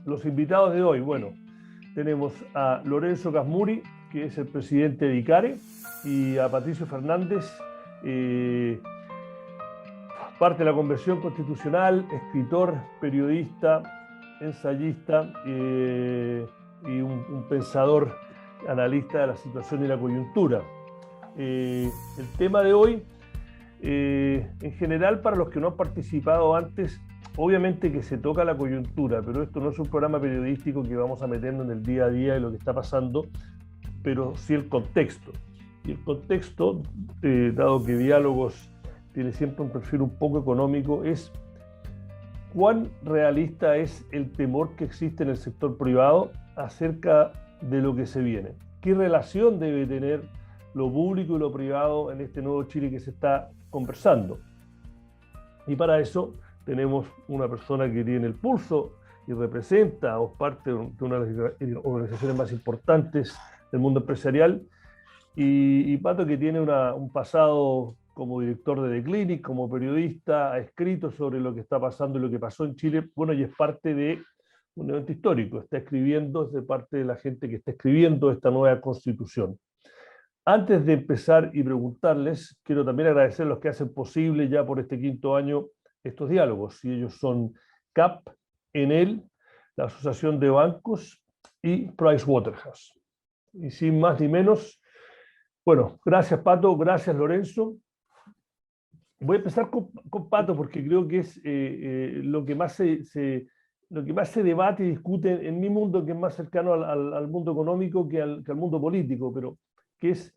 los invitados de hoy, bueno, tenemos a Lorenzo Casmuri, que es el presidente de ICARE, y a Patricio Fernández, parte de la Convención Constitucional, escritor, periodista, ensayista y un pensador, analista de la situación y la coyuntura. El tema de hoy, en general, para los que no han participado antes, obviamente que se toca la coyuntura, pero esto no es un programa periodístico que vamos a meternos en el día a día de lo que está pasando, pero sí el contexto. Y el contexto, dado que Diálogos tiene siempre un perfil un poco económico, es cuán realista es el temor que existe en el sector privado acerca de lo que se viene. ¿Qué relación debe tener lo público y lo privado en este nuevo Chile que se está conversando? Y para eso tenemos una persona que tiene el pulso y representa o parte de una de las organizaciones más importantes del mundo empresarial, y Pato, que tiene un pasado como director de The Clinic, como periodista, ha escrito sobre lo que está pasando y lo que pasó en Chile, bueno, y es parte de un evento histórico, está escribiendo, es de parte de la gente que está escribiendo esta nueva constitución. Antes de empezar y preguntarles, quiero también agradecer a los que hacen posible ya por este quinto año estos diálogos, y ellos son CAP, Enel, la Asociación de Bancos y Pricewaterhouse. Y sin más ni menos, bueno, gracias Pato, gracias Lorenzo. Voy a empezar con Pato porque creo que es lo que más se debate y discute en mi mundo, que es más cercano al mundo económico que al mundo político, pero que es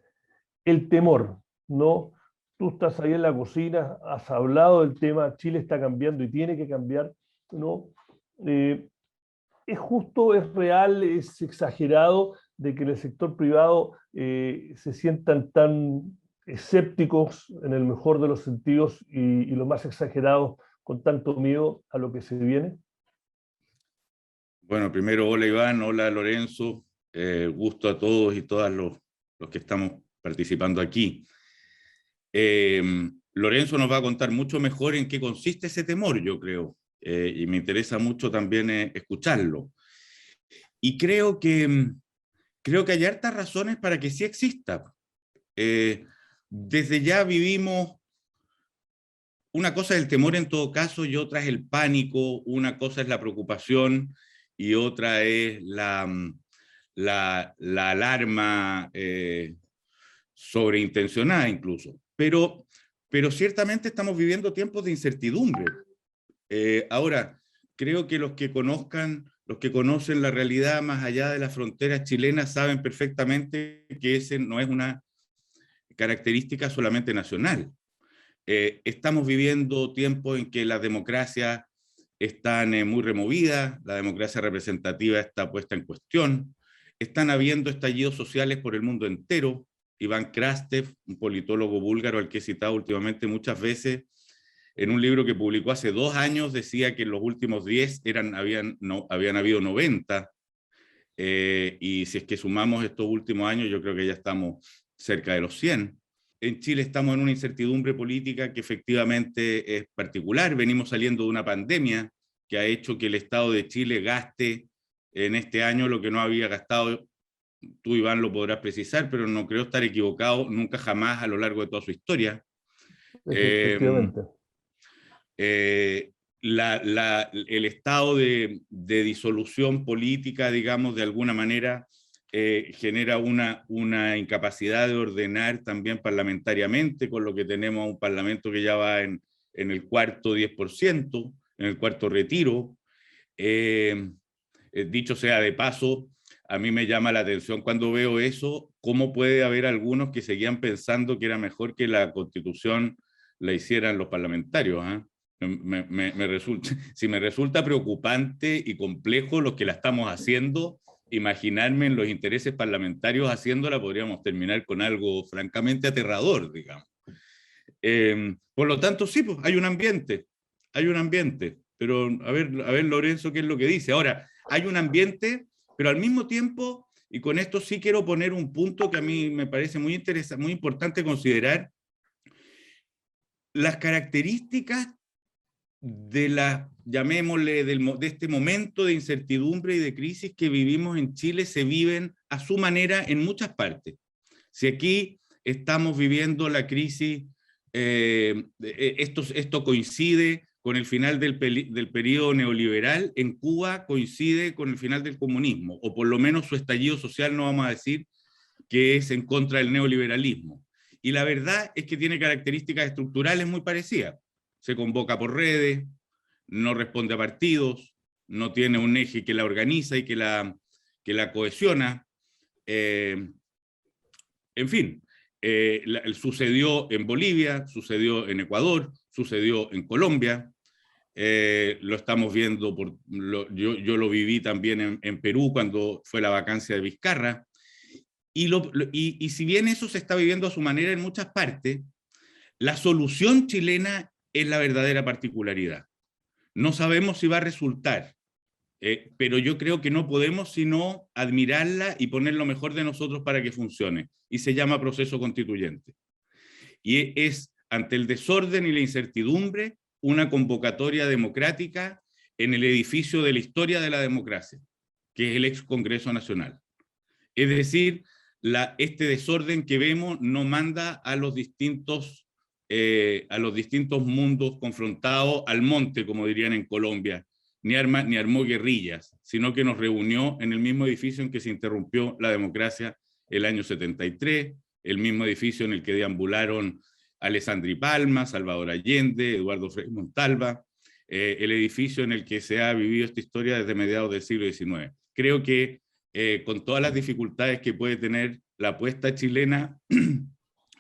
el temor, ¿no? Tú estás ahí en la cocina, has hablado del tema, Chile está cambiando y tiene que cambiar, ¿no? ¿Es justo, es real, es exagerado de que en el sector privado se sientan tan escépticos en el mejor de los sentidos y lo más exagerados con tanto miedo a lo que se viene? Bueno, primero, hola Iván, hola Lorenzo, gusto a todos y todas los que estamos participando aquí. Lorenzo nos va a contar mucho mejor en qué consiste ese temor, yo creo, y me interesa mucho también escucharlo. Y creo que hay hartas razones para que sí exista. Desde ya vivimos, una cosa es el temor en todo caso y otra es el pánico, una cosa es la preocupación y otra es la alarma sobreintencionada incluso. Pero ciertamente estamos viviendo tiempos de incertidumbre. Ahora, creo que los que conocen la realidad más allá de las fronteras chilenas saben perfectamente que ese no es una característica solamente nacional. Estamos viviendo tiempos en que las democracias están muy removidas, la democracia representativa está puesta en cuestión, están habiendo estallidos sociales por el mundo entero. Iván Krastev, un politólogo búlgaro al que he citado últimamente muchas veces, en un libro que publicó hace 2 años, decía que en los últimos 10 habían habido 90, y si es que sumamos estos últimos años, yo creo que ya estamos cerca de los 100. En Chile estamos en una incertidumbre política que efectivamente es particular. Venimos saliendo de una pandemia que ha hecho que el Estado de Chile gaste en este año lo que no había gastado. Tú, Iván, lo podrás precisar, pero no creo estar equivocado nunca jamás a lo largo de toda su historia. Efectivamente. El estado de disolución política, digamos, de alguna manera, genera una incapacidad de ordenar también parlamentariamente, con lo que tenemos un parlamento que ya va en el cuarto 10%, en el cuarto retiro. Dicho sea de paso, a mí me llama la atención cuando veo eso, cómo puede haber algunos que seguían pensando que era mejor que la Constitución la hicieran los parlamentarios, ¿eh? Si me resulta preocupante y complejo los que la estamos haciendo, imaginarme en los intereses parlamentarios haciéndola, podríamos terminar con algo francamente aterrador, digamos. Por lo tanto, sí, pues, hay un ambiente, pero a ver Lorenzo, ¿qué es lo que dice? Ahora, hay un ambiente, pero al mismo tiempo, y con esto sí quiero poner un punto que a mí me parece muy interesante, muy importante considerar, las características llamémosle, de este momento de incertidumbre y de crisis que vivimos en Chile se viven a su manera en muchas partes. Si aquí estamos viviendo la crisis, esto coincide con el final del periodo neoliberal, en Cuba coincide con el final del comunismo, o por lo menos su estallido social, no vamos a decir que es en contra del neoliberalismo. Y la verdad es que tiene características estructurales muy parecidas. Se convoca por redes, no responde a partidos, no tiene un eje que la organiza y que la cohesiona. En fin, sucedió en Bolivia, sucedió en Ecuador, sucedió en Colombia, lo estamos viendo, yo lo viví también en Perú cuando fue la vacancia de Vizcarra, y si bien eso se está viviendo a su manera en muchas partes, la solución chilena es la verdadera particularidad. No sabemos si va a resultar, pero yo creo que no podemos sino admirarla y poner lo mejor de nosotros para que funcione, y se llama proceso constituyente. Y es, ante el desorden y la incertidumbre, una convocatoria democrática en el edificio de la historia de la democracia, que es el ex Congreso Nacional. Es decir, este desorden que vemos no manda a los distintos mundos confrontados al monte, como dirían en Colombia, ni armó guerrillas, sino que nos reunió en el mismo edificio en que se interrumpió la democracia el año 73, el mismo edificio en el que deambularon Alessandri Palma, Salvador Allende, Eduardo Frei Montalva, el edificio en el que se ha vivido esta historia desde mediados del siglo XIX. Creo que con todas las dificultades que puede tener la apuesta chilena,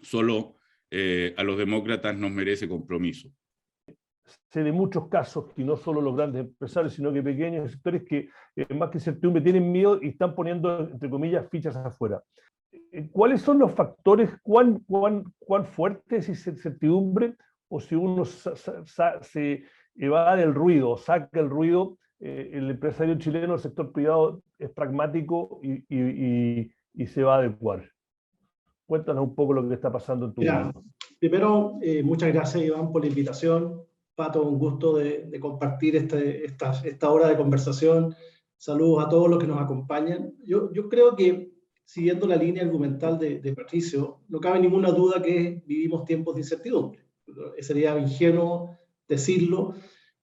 solo a los demócratas nos merece compromiso. Sé de muchos casos, y no solo los grandes empresarios, sino que pequeños sectores que más que incertidumbre tienen miedo y están poniendo, entre comillas, fichas afuera. ¿Cuáles son los factores, cuán fuerte es esa incertidumbre? O si uno se evade el ruido, saca el ruido, el empresario chileno, el sector privado es pragmático y se va a adecuar. Cuéntanos un poco lo que está pasando en tu país. Primero, muchas gracias, Iván, por la invitación. Pato, un gusto de compartir esta hora de conversación. Saludos a todos los que nos acompañan. Yo creo que, siguiendo la línea argumental de Patricio, no cabe ninguna duda que vivimos tiempos de incertidumbre. Sería ingenuo decirlo.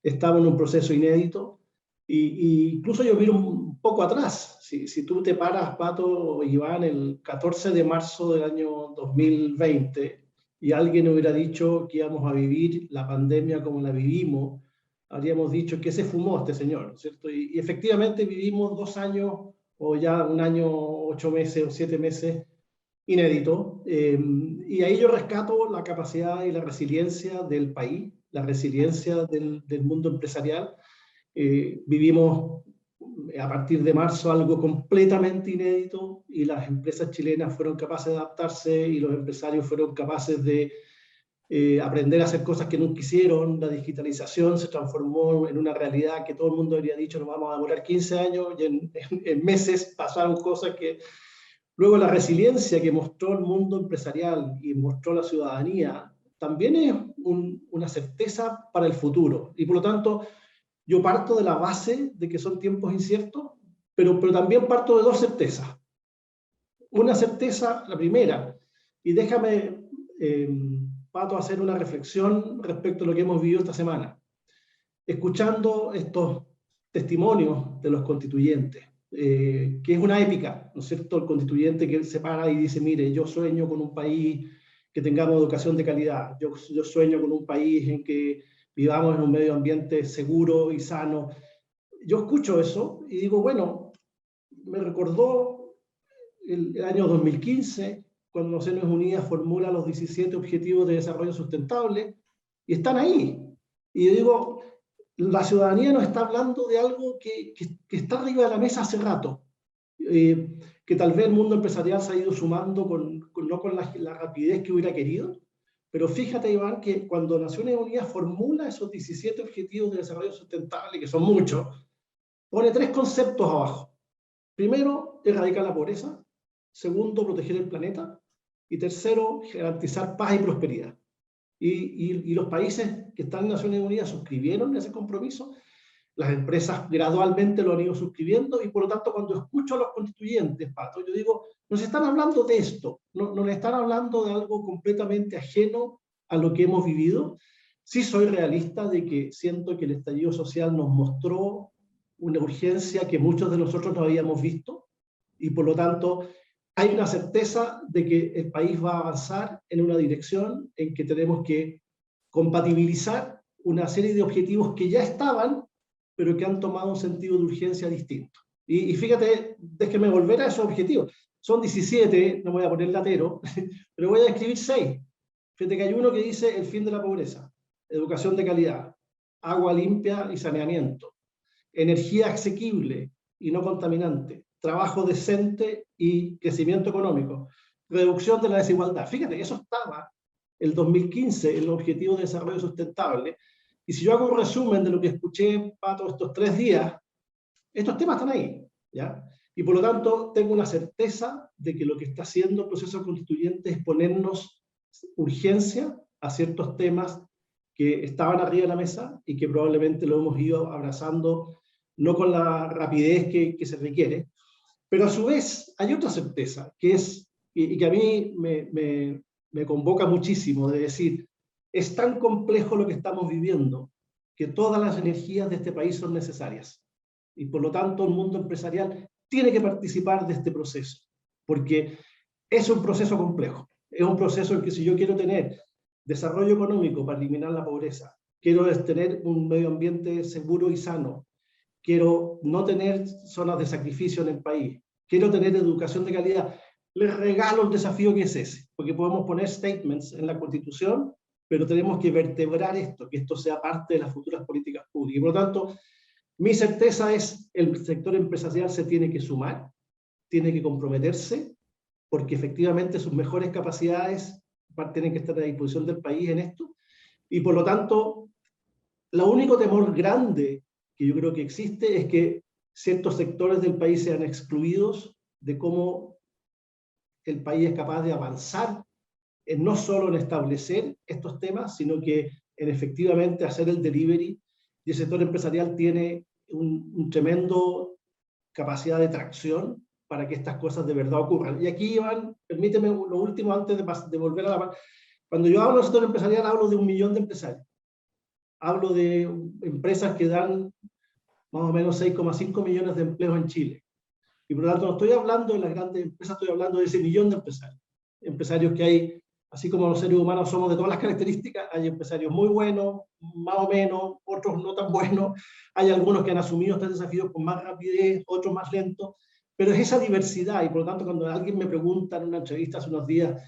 Estamos en un proceso inédito. Y incluso yo miro un poco atrás. Si tú te paras, Pato o Iván, el 14 de marzo del año 2020, y alguien hubiera dicho que íbamos a vivir la pandemia como la vivimos, habríamos dicho que se fumó este señor, ¿cierto? Y efectivamente vivimos 2 años, o ya 1 año, 8 meses o 7 meses, inédito. Y ahí yo rescato la capacidad y la resiliencia del país, la resiliencia del mundo empresarial. Vivimos a partir de marzo algo completamente inédito y las empresas chilenas fueron capaces de adaptarse y los empresarios fueron capaces de aprender a hacer cosas que nunca hicieron. La digitalización se transformó en una realidad que todo el mundo habría dicho nos vamos a demorar 15 años y en meses pasaron cosas que... Luego la resiliencia que mostró el mundo empresarial y mostró la ciudadanía también es una certeza para el futuro y por lo tanto yo parto de la base de que son tiempos inciertos, pero también parto de 2 certezas. Una certeza, la primera, y déjame, Pato, hacer una reflexión respecto a lo que hemos vivido esta semana. Escuchando estos testimonios de los constituyentes, que es una épica, ¿no es cierto? El constituyente que se para y dice, mire, yo sueño con un país que tengamos educación de calidad, yo sueño con un país en que vivamos en un medio ambiente seguro y sano. Yo escucho eso y digo, bueno, me recordó el año 2015, cuando Naciones Unidas formula los 17 Objetivos de Desarrollo Sustentable, y están ahí. Y yo digo, la ciudadanía nos está hablando de algo que está arriba de la mesa hace rato, que tal vez el mundo empresarial se ha ido sumando no con la rapidez que hubiera querido. Pero fíjate, Iván, que cuando Naciones Unidas formula esos 17 Objetivos de Desarrollo Sustentable, que son muchos, pone 3 conceptos abajo. Primero, erradicar la pobreza. Segundo, proteger el planeta. Y tercero, garantizar paz y prosperidad. Y los países que están en Naciones Unidas suscribieron ese compromiso, las empresas gradualmente lo han ido suscribiendo, y por lo tanto cuando escucho a los constituyentes, Pato, yo digo, nos están hablando de esto, no nos están hablando de algo completamente ajeno a lo que hemos vivido. Sí soy realista de que siento que el estallido social nos mostró una urgencia que muchos de nosotros no habíamos visto, y por lo tanto hay una certeza de que el país va a avanzar en una dirección en que tenemos que compatibilizar una serie de objetivos que ya estaban, pero que han tomado un sentido de urgencia distinto. Y fíjate, déjeme volver a esos objetivos. Son 17, no me voy a poner latero, pero voy a escribir 6. Fíjate que hay uno que dice el fin de la pobreza, educación de calidad, agua limpia y saneamiento, energía asequible y no contaminante, trabajo decente y crecimiento económico, reducción de la desigualdad. Fíjate, eso estaba el 2015 en los Objetivos de Desarrollo Sustentable. Y si yo hago un resumen de lo que escuché, Pato, estos 3 días, estos temas están ahí, ¿ya? Y por lo tanto, tengo una certeza de que lo que está haciendo el proceso constituyente es ponernos urgencia a ciertos temas que estaban arriba de la mesa y que probablemente lo hemos ido abrazando, no con la rapidez que se requiere, pero a su vez hay otra certeza, que es, y que a mí me convoca muchísimo, de decir, es tan complejo lo que estamos viviendo, que todas las energías de este país son necesarias. Y por lo tanto el mundo empresarial tiene que participar de este proceso, porque es un proceso complejo. Es un proceso en que si yo quiero tener desarrollo económico para eliminar la pobreza, quiero tener un medio ambiente seguro y sano, quiero no tener zonas de sacrificio en el país, quiero tener educación de calidad, les regalo el desafío que es ese, porque podemos poner statements en la Constitución, pero tenemos que vertebrar esto, que esto sea parte de las futuras políticas públicas. Y por lo tanto, mi certeza es el sector empresarial se tiene que sumar, tiene que comprometerse, porque efectivamente sus mejores capacidades tienen que estar a disposición del país en esto. Y por lo tanto, el único temor grande que yo creo que existe es que ciertos sectores del país sean excluidos de cómo el país es capaz de avanzar no solo en establecer estos temas, sino que en efectivamente hacer el delivery. Y el sector empresarial tiene un tremendo capacidad de tracción para que estas cosas de verdad ocurran. Y aquí, Iván, permíteme lo último antes de volver a la... Cuando yo hablo del sector empresarial, hablo de 1 millón de empresarios. Hablo de empresas que dan más o menos 6,5 millones de empleos en Chile. Y por lo tanto, no estoy hablando de las grandes empresas, estoy hablando de ese millón de empresarios. Empresarios que hay, así como los seres humanos somos de todas las características, hay empresarios muy buenos, más o menos, otros no tan buenos. Hay algunos que han asumido estos desafíos con más rapidez, otros más lentos. Pero es esa diversidad, y por lo tanto, cuando alguien me pregunta en una entrevista hace unos días,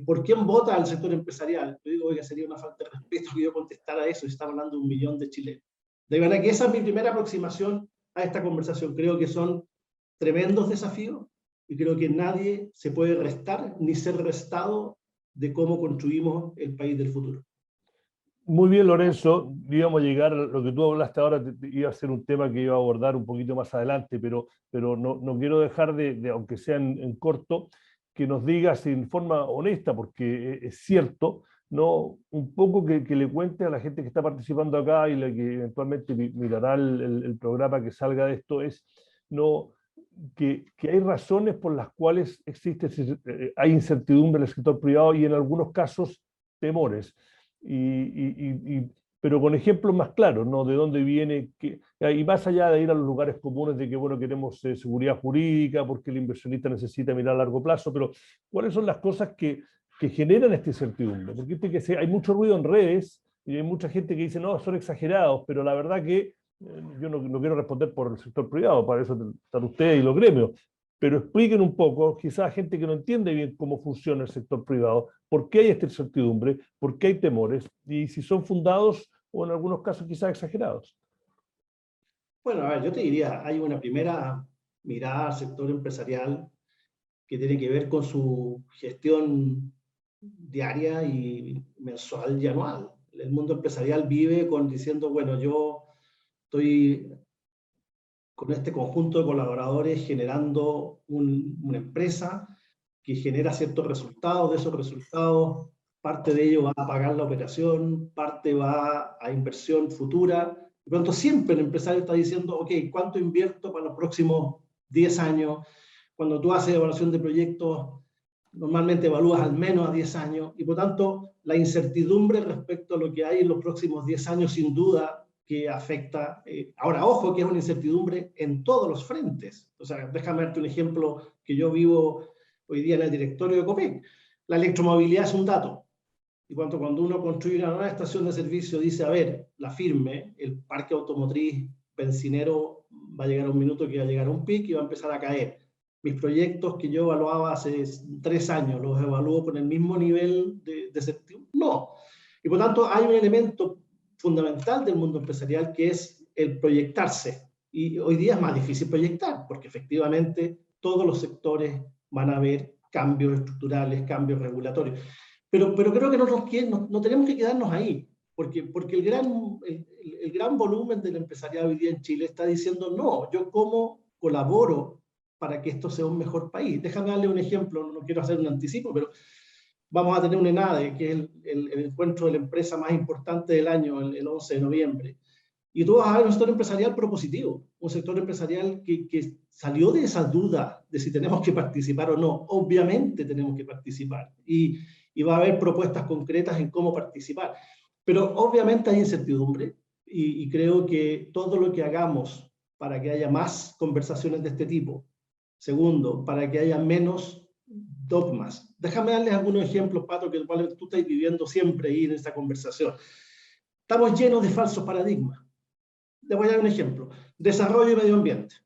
¿por quién vota al sector empresarial? Yo digo que sería una falta de respeto que yo contestara eso, si estamos hablando de 1 millón de chilenos. De verdad que esa es mi primera aproximación a esta conversación. Creo que son tremendos desafíos y creo que nadie se puede restar ni ser restado de cómo construimos el país del futuro. Muy bien, Lorenzo, íbamos a llegar a lo que tú hablaste ahora, iba a ser un tema que iba a abordar un poquito más adelante, pero no quiero dejar aunque sea en corto, que nos digas en forma honesta, porque es cierto, ¿no? Un poco que le cuente a la gente que está participando acá y la que eventualmente mirará el programa que salga de esto, es no, que hay razones por las cuales hay incertidumbre en el sector privado y en algunos casos temores. Pero con ejemplos más claros, ¿no? De dónde viene, y más allá de ir a los lugares comunes de que, bueno, queremos seguridad jurídica porque el inversionista necesita mirar a largo plazo, pero ¿cuáles son las cosas que generan esta incertidumbre? Porque hay mucho ruido en redes y hay mucha gente que dice, no, son exagerados, pero la verdad que yo no quiero responder por el sector privado, para eso están ustedes y los gremios, pero expliquen un poco, quizás gente que no entiende bien cómo funciona el sector privado, por qué hay esta incertidumbre, por qué hay temores, y si son fundados o en algunos casos quizás exagerados. Bueno, a ver, yo te diría, hay una primera mirada al sector empresarial que tiene que ver con su gestión diaria y mensual y anual. El mundo empresarial vive diciendo, bueno, yo estoy con este conjunto de colaboradores generando una empresa que genera ciertos resultados, de esos resultados parte de ello va a pagar la operación, parte va a inversión futura. Por lo tanto, siempre el empresario está diciendo, ok, ¿cuánto invierto para los próximos 10 años? Cuando tú haces evaluación de proyectos, normalmente evalúas al menos a 10 años, y por tanto, la incertidumbre respecto a lo que hay en los próximos 10 años, sin duda, que afecta. Ahora, ojo, que es una incertidumbre en todos los frentes. O sea, déjame darte un ejemplo que yo vivo hoy día en el directorio de Copec. La electromovilidad es un dato. Y cuando uno construye una nueva estación de servicio, dice, a ver, la firme, el parque automotriz bencinero va a llegar a un minuto que va a llegar a un pic y va a empezar a caer. Mis proyectos que yo evaluaba hace 3 años, ¿los evalúo con el mismo nivel de certidumbre? No. Y por tanto, hay un elemento fundamental del mundo empresarial que es el proyectarse. Y hoy día es más difícil proyectar, porque efectivamente todos los sectores van a ver cambios estructurales, cambios regulatorios. Pero creo que no tenemos que quedarnos ahí, porque el gran volumen del empresariado hoy día en Chile está diciendo, no, yo cómo colaboro para que esto sea un mejor país. Déjame darle un ejemplo, no quiero hacer un anticipo, pero vamos a tener un ENADE, que es el encuentro de la empresa más importante del año, el 11 de noviembre. Y tú vas a ver un sector empresarial propositivo, un sector empresarial que salió de esa duda de si tenemos que participar o no. Obviamente tenemos que participar y va a haber propuestas concretas en cómo participar. Pero obviamente hay incertidumbre y creo que todo lo que hagamos para que haya más conversaciones de este tipo, segundo, para que haya menos dogmas. Déjame darles algunos ejemplos, Pato, que tú estás viviendo siempre ahí en esta conversación. Estamos llenos de falsos paradigmas. Les voy a dar un ejemplo. Desarrollo y medio ambiente.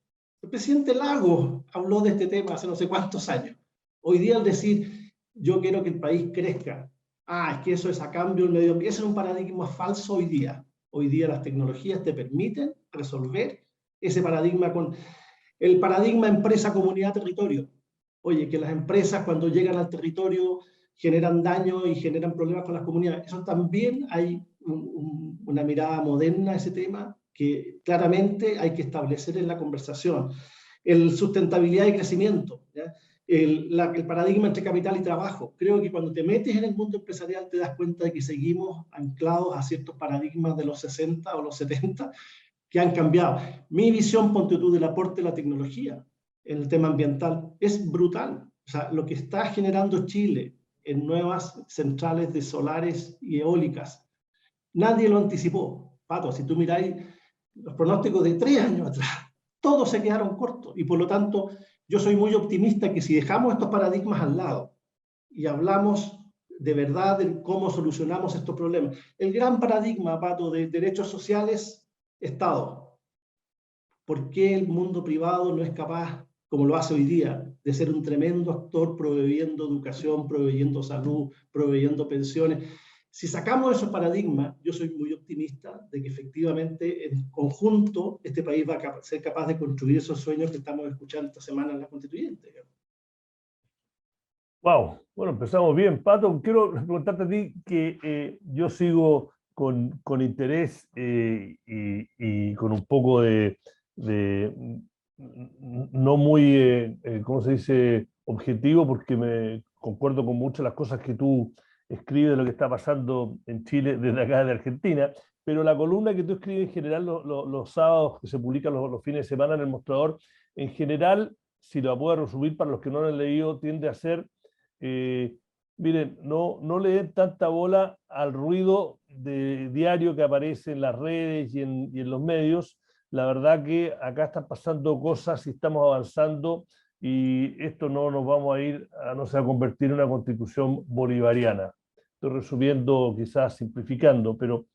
El presidente Lagos habló de este tema hace no sé cuántos años. Hoy día al decir, yo quiero que el país crezca, es que eso es a cambio del medio ambiente. Ese es un paradigma falso hoy día. Hoy día las tecnologías te permiten resolver ese paradigma con el paradigma empresa, comunidad, territorio. Oye, que las empresas cuando llegan al territorio generan daño y generan problemas con las comunidades. Eso también hay una mirada moderna a ese tema que claramente hay que establecer en la conversación. El sustentabilidad y crecimiento, ¿ya? El paradigma entre capital y trabajo. Creo que cuando te metes en el mundo empresarial te das cuenta de que seguimos anclados a ciertos paradigmas de los 60 o los 70 que han cambiado. Mi visión, ponte tú, del aporte de la tecnología en el tema ambiental es brutal. O sea, lo que está generando Chile en nuevas centrales de solares y eólicas, nadie lo anticipó. Pato, si tú miráis los pronósticos de 3 años atrás, todos se quedaron cortos. Y por lo tanto, yo soy muy optimista que si dejamos estos paradigmas al lado y hablamos de verdad de cómo solucionamos estos problemas. El gran paradigma, Pato, de derechos sociales, Estado. ¿Por qué el mundo privado no es capaz, como lo hace hoy día, de ser un tremendo actor proveyendo educación, proveyendo salud, proveyendo pensiones? Si sacamos esos paradigmas, yo soy muy optimista de que efectivamente en conjunto este país va a ser capaz de construir esos sueños que estamos escuchando esta semana en la Constituyente. Wow, bueno, empezamos bien. Pato, quiero preguntarte a ti que yo sigo con interés y con un poco no muy, ¿cómo se dice?, objetivo, porque me concuerdo con muchas de las cosas que tú escribes de lo que está pasando en Chile desde acá de Argentina, pero la columna que tú escribes en general los sábados, que se publican los fines de semana en el Mostrador, en general, si lo puedo resumir para los que no lo han leído, tiende a ser, miren, no le den tanta bola al ruido diario que aparece en las redes y en los medios. La verdad que acá están pasando cosas y estamos avanzando y esto no nos vamos a ir, no se va a convertir en una constitución bolivariana. Estoy resumiendo, quizás simplificando, pero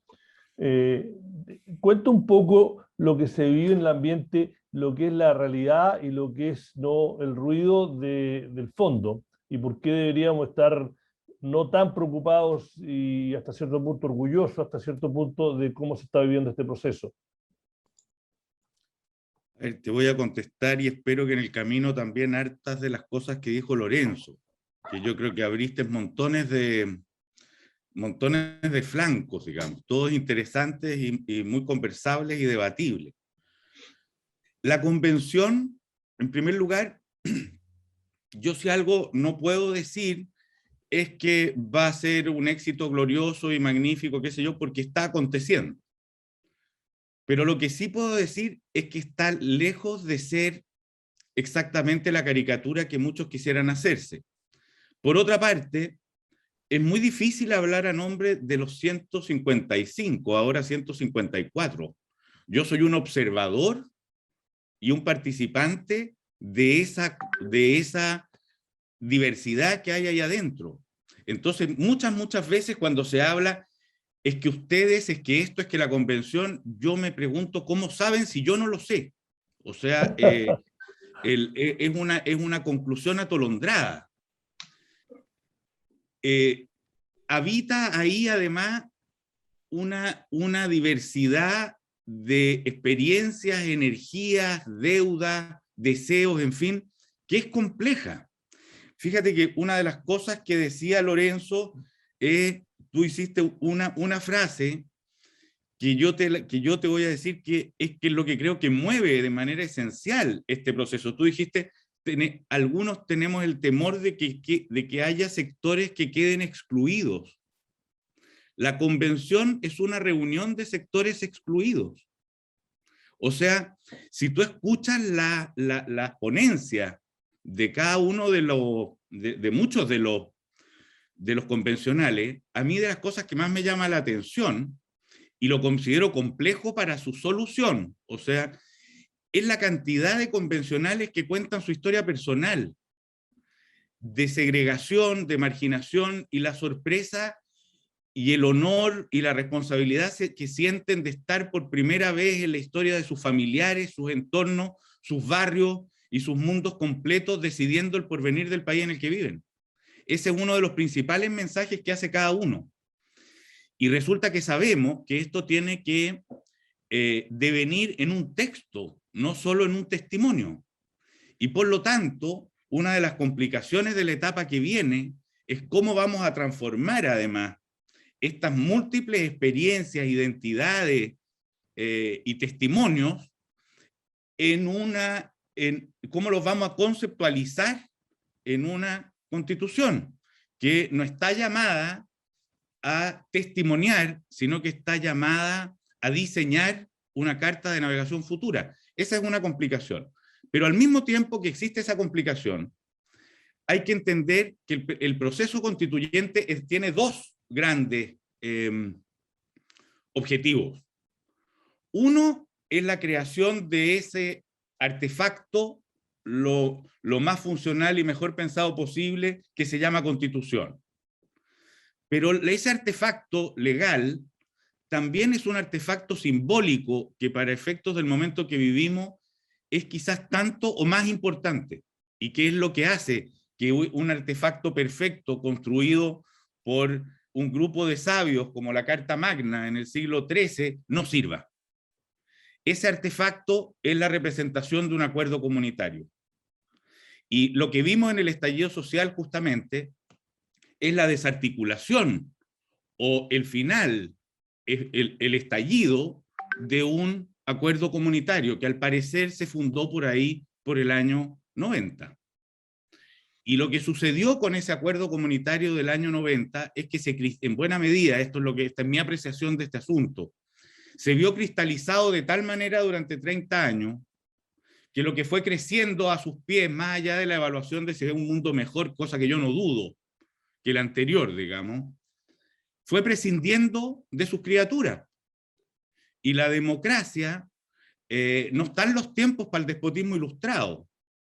cuenta un poco lo que se vive en el ambiente, lo que es la realidad y lo que es no el ruido del fondo, y por qué deberíamos estar no tan preocupados y hasta cierto punto orgullosos, hasta cierto punto, de cómo se está viviendo este proceso. A ver, te voy a contestar y espero que en el camino también hartas de las cosas que dijo Lorenzo, que yo creo que abriste montones de flancos, digamos, todos interesantes y muy conversables y debatibles. La convención, en primer lugar, yo si algo no puedo decir es que va a ser un éxito glorioso y magnífico, qué sé yo, porque está aconteciendo. Pero lo que sí puedo decir es que está lejos de ser exactamente la caricatura que muchos quisieran hacerse. Por otra parte, es muy difícil hablar a nombre de los 155, ahora 154. Yo soy un observador y un participante de esa diversidad que hay ahí adentro. Entonces, muchas veces cuando se habla, es que ustedes, es que esto, es que la convención, yo me pregunto cómo saben si yo no lo sé. O sea, es una conclusión atolondrada. Habita ahí además una diversidad de experiencias, energías, deudas, deseos, en fin, que es compleja. Fíjate que una de las cosas que decía Lorenzo es, tú hiciste una frase que yo te voy a decir que es lo que creo que mueve de manera esencial este proceso. Tú dijiste, algunos tenemos el temor de que haya sectores que queden excluidos. La convención es una reunión de sectores excluidos. O sea, si tú escuchas la ponencia de cada uno de muchos de los convencionales, a mí de las cosas que más me llama la atención, y lo considero complejo para su solución, o sea, es la cantidad de convencionales que cuentan su historia personal, de segregación, de marginación, y la sorpresa y el honor y la responsabilidad que sienten de estar por primera vez en la historia de sus familiares, sus entornos, sus barrios y sus mundos completos, decidiendo el porvenir del país en el que viven. Ese es uno de los principales mensajes que hace cada uno. Y resulta que sabemos que esto tiene que devenir en un texto, no solo en un testimonio. Y por lo tanto, una de las complicaciones de la etapa que viene es cómo vamos a transformar además estas múltiples experiencias, identidades y testimonios cómo los vamos a conceptualizar en una constitución que no está llamada a testimoniar, sino que está llamada a diseñar una carta de navegación futura. Esa es una complicación. Pero al mismo tiempo que existe esa complicación, hay que entender que el proceso constituyente tiene dos grandes objetivos. Uno es la creación de ese artefacto lo más funcional y mejor pensado posible, que se llama Constitución. Pero ese artefacto legal también es un artefacto simbólico que para efectos del momento que vivimos es quizás tanto o más importante. ¿Y qué es lo que hace que un artefacto perfecto construido por un grupo de sabios como la Carta Magna en el siglo XIII no sirva? Ese artefacto es la representación de un acuerdo comunitario. Y lo que vimos en el estallido social justamente es la desarticulación o el final, el estallido de un acuerdo comunitario que al parecer se fundó por ahí por el año 90. Y lo que sucedió con ese acuerdo comunitario del año 90 es que en buena medida, esta es mi apreciación de este asunto, se vio cristalizado de tal manera durante 30 años que lo que fue creciendo a sus pies, más allá de la evaluación de si es un mundo mejor, cosa que yo no dudo, que el anterior, digamos, fue prescindiendo de sus criaturas. Y la democracia no está en los tiempos para el despotismo ilustrado.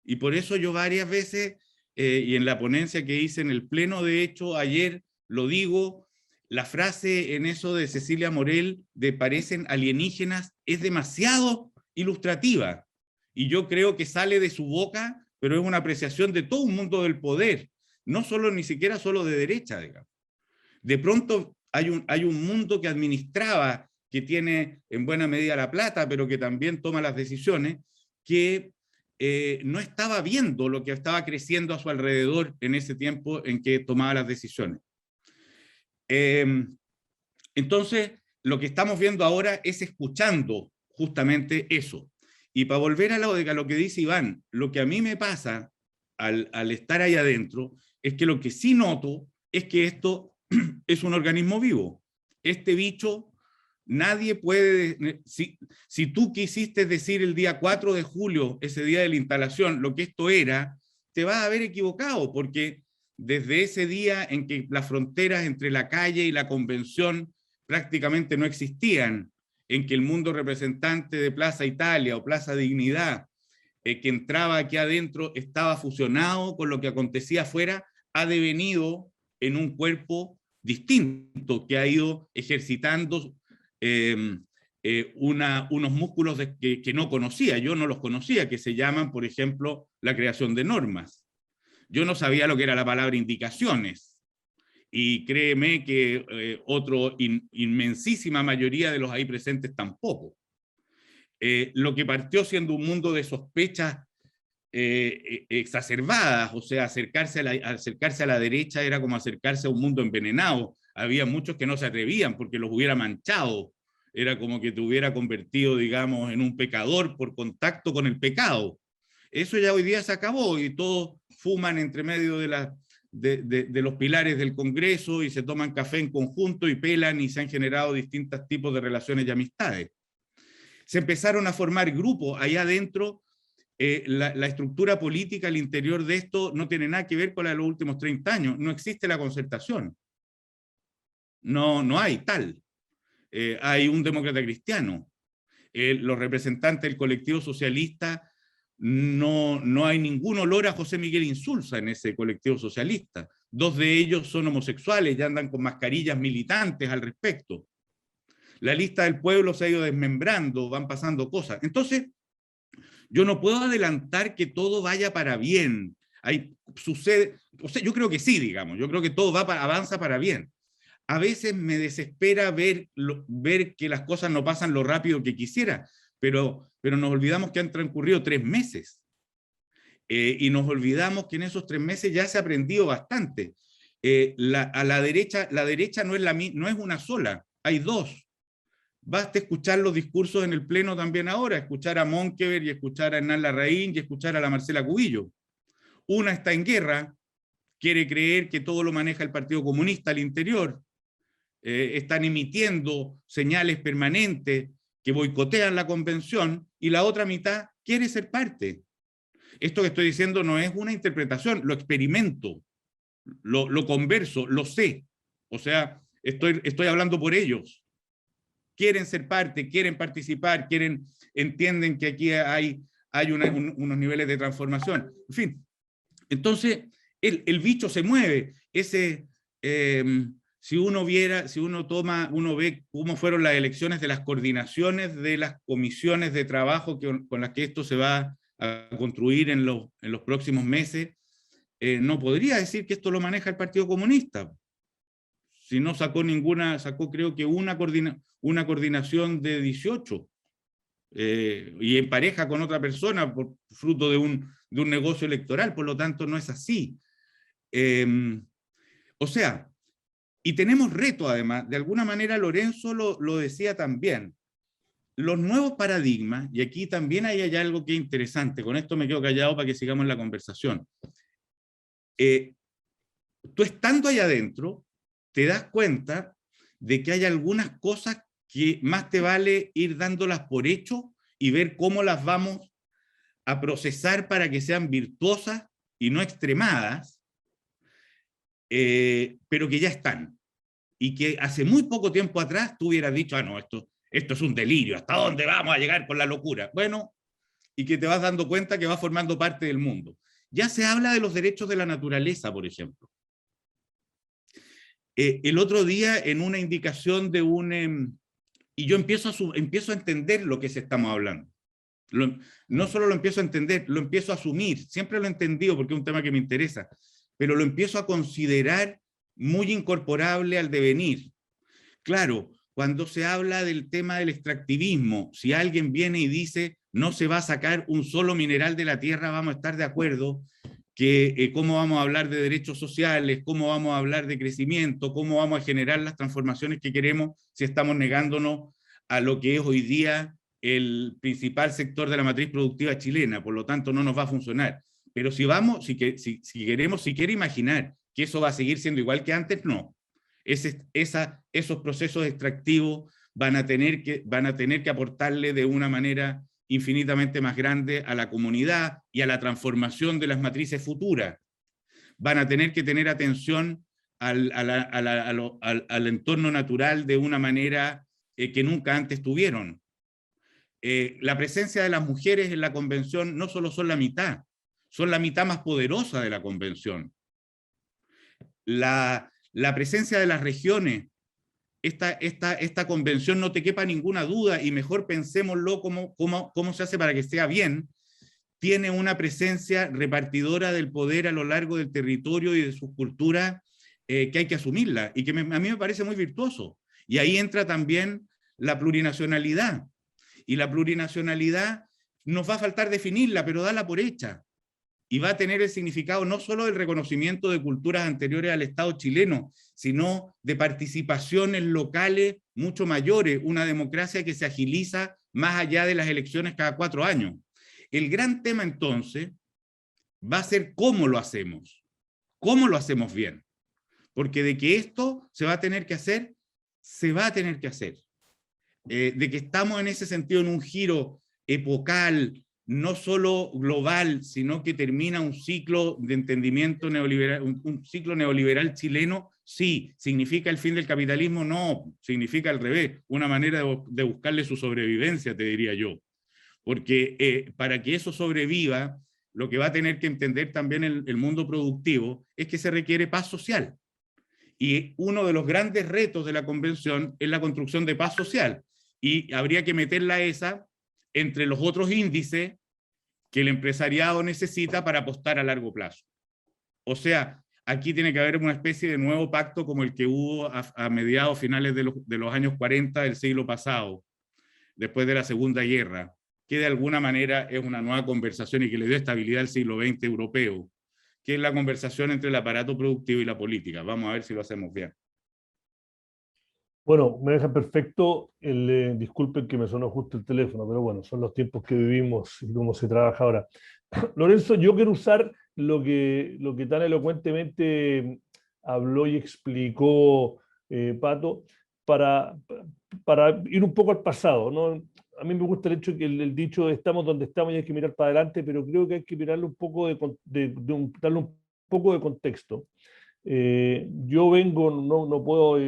Y por eso yo varias veces, y en la ponencia que hice en el pleno, de hecho, ayer lo digo, la frase en eso de Cecilia Morel de parecen alienígenas es demasiado ilustrativa. Y yo creo que sale de su boca, pero es una apreciación de todo un mundo del poder, no solo, ni siquiera solo de derecha, digamos. De pronto hay un mundo que administraba, que tiene en buena medida la plata, pero que también toma las decisiones, que no estaba viendo lo que estaba creciendo a su alrededor en ese tiempo en que tomaba las decisiones. Entonces, lo que estamos viendo ahora es escuchando justamente eso. Y para volver a lo que dice Iván, lo que a mí me pasa al estar ahí adentro es que lo que sí noto es que esto es un organismo vivo. Este bicho, nadie puede... Si tú quisiste decir el día 4 de julio, ese día de la instalación, lo que esto era, te vas a haber equivocado, porque desde ese día en que las fronteras entre la calle y la convención prácticamente no existían, en que el mundo representante de Plaza Italia o Plaza Dignidad, que entraba aquí adentro, estaba fusionado con lo que acontecía afuera, ha devenido en un cuerpo distinto, que ha ido ejercitando unos músculos que no conocía, yo no los conocía, que se llaman, por ejemplo, la creación de normas. Yo no sabía lo que era la palabra indicaciones, y créeme que inmensísima mayoría de los ahí presentes tampoco. Lo que partió siendo un mundo de sospechas exacerbadas, o sea, acercarse a la derecha era como acercarse a un mundo envenenado. Había muchos que no se atrevían porque los hubiera manchado, era como que te hubiera convertido, digamos, en un pecador por contacto con el pecado. Eso ya hoy día se acabó y todos fuman entre medio de los pilares del Congreso y se toman café en conjunto y pelan, y se han generado distintos tipos de relaciones y amistades. Se empezaron a formar grupos allá adentro. La estructura política al interior de esto no tiene nada que ver con la de los últimos 30 años. No existe la concertación. No hay tal. Hay un demócrata cristiano. Los representantes del colectivo socialista, no hay ningún olor a José Miguel Insulza en ese colectivo socialista. 2 de ellos son homosexuales y andan con mascarillas militantes al respecto. La lista del pueblo se ha ido desmembrando, van pasando cosas. Entonces, yo no puedo adelantar que todo vaya para bien. Sucede, o sea, yo creo que sí, digamos, yo creo que todo avanza para bien. A veces me desespera ver que las cosas no pasan lo rápido que quisiera, pero nos olvidamos que han transcurrido 3 meses. Y nos olvidamos que en esos 3 meses ya se ha aprendido bastante. La derecha no es una sola, hay 2. Basta escuchar los discursos en el Pleno también ahora, escuchar a Monkever y escuchar a Hernán Larraín y escuchar a la Marcela Cubillo. Una está en guerra, quiere creer que todo lo maneja el Partido Comunista al interior, están emitiendo señales permanentes que boicotean la convención, y la otra mitad quiere ser parte. Esto que estoy diciendo no es una interpretación, lo experimento, lo converso, lo sé. O sea, estoy hablando por ellos. Quieren ser parte, quieren participar, entienden que aquí hay unos niveles de transformación. En fin, entonces el bicho se mueve. Si uno ve cómo fueron las elecciones de las coordinaciones de las comisiones de trabajo con las que esto se va a construir en los próximos meses, no podría decir que esto lo maneja el Partido Comunista. Si no sacó creo que una coordinación de 18, y en pareja con otra persona, fruto de un negocio electoral, por lo tanto no es así. O sea, y tenemos reto además, de alguna manera Lorenzo lo decía también, los nuevos paradigmas, y aquí también hay algo que es interesante, con esto me quedo callado para que sigamos la conversación. Tú estando allá adentro, te das cuenta de que hay algunas cosas que más te vale ir dándolas por hecho y ver cómo las vamos a procesar para que sean virtuosas y no extremadas, pero que ya están. Y que hace muy poco tiempo atrás tú hubieras dicho, no, esto es un delirio, ¿hasta dónde vamos a llegar con la locura? Bueno, y que te vas dando cuenta que va formando parte del mundo. Ya se habla de los derechos de la naturaleza, por ejemplo. El otro día, en una indicación de y yo empiezo a entender lo que estamos hablando. No solo lo empiezo a entender, lo empiezo a asumir. Siempre lo he entendido porque es un tema que me interesa, pero lo empiezo a considerar muy incorporable al devenir. Claro, cuando se habla del tema del extractivismo, si alguien viene y dice no se va a sacar un solo mineral de la tierra, vamos a estar de acuerdo que cómo vamos a hablar de derechos sociales, cómo vamos a hablar de crecimiento, cómo vamos a generar las transformaciones que queremos si estamos negándonos a lo que es hoy día el principal sector de la matriz productiva chilena. Por lo tanto, no nos va a funcionar. Pero si queremos imaginar que eso va a seguir siendo igual que antes, no. Esos procesos extractivos van a tener que aportarle de una manera infinitamente más grande a la comunidad y a la transformación de las matrices futuras. Van a tener que tener atención al entorno natural de una manera que nunca antes tuvieron. La presencia de las mujeres en la convención no solo son la mitad más poderosa de la convención. La presencia de las regiones, esta convención, no te quepa ninguna duda, y mejor pensémoslo cómo se hace para que sea bien, tiene una presencia repartidora del poder a lo largo del territorio y de sus culturas que hay que asumirla, y que a mí me parece muy virtuoso. Y ahí entra también la plurinacionalidad. Y la plurinacionalidad nos va a faltar definirla, pero dala por hecha. Y va a tener el significado no solo del reconocimiento de culturas anteriores al Estado chileno, sino de participaciones locales mucho mayores, una democracia que se agiliza más allá de las elecciones cada 4 años. El gran tema entonces va a ser cómo lo hacemos bien. Porque de que esto se va a tener que hacer, se va a tener que hacer. De que estamos en ese sentido en un giro epocal, no solo global, sino que termina un ciclo de entendimiento neoliberal, un ciclo neoliberal chileno. Sí. ¿Significa el fin del capitalismo? No, significa al revés, una manera de buscarle su sobrevivencia, te diría yo. Porque para que eso sobreviva, lo que va a tener que entender también el mundo productivo es que se requiere paz social. Y uno de los grandes retos de la convención es la construcción de paz social. Y habría que meterla esa entre los otros índices que el empresariado necesita para apostar a largo plazo. O sea, aquí tiene que haber una especie de nuevo pacto como el que hubo a mediados finales de los años 40 del siglo pasado, después de la Segunda Guerra, que de alguna manera es una nueva conversación y que le dio estabilidad al siglo XX europeo, que es la conversación entre el aparato productivo y la política. Vamos a ver si lo hacemos bien. Bueno, me deja perfecto. Disculpen que me sonó justo el teléfono, pero bueno, son los tiempos que vivimos y cómo se trabaja ahora. Lorenzo, yo quiero usar lo que tan elocuentemente habló y explicó Pato para ir un poco al pasado, ¿no? A mí me gusta el hecho que el dicho estamos donde estamos y hay que mirar para adelante, pero creo que hay que mirarle un poco darle un poco de contexto. Yo vengo, no puedo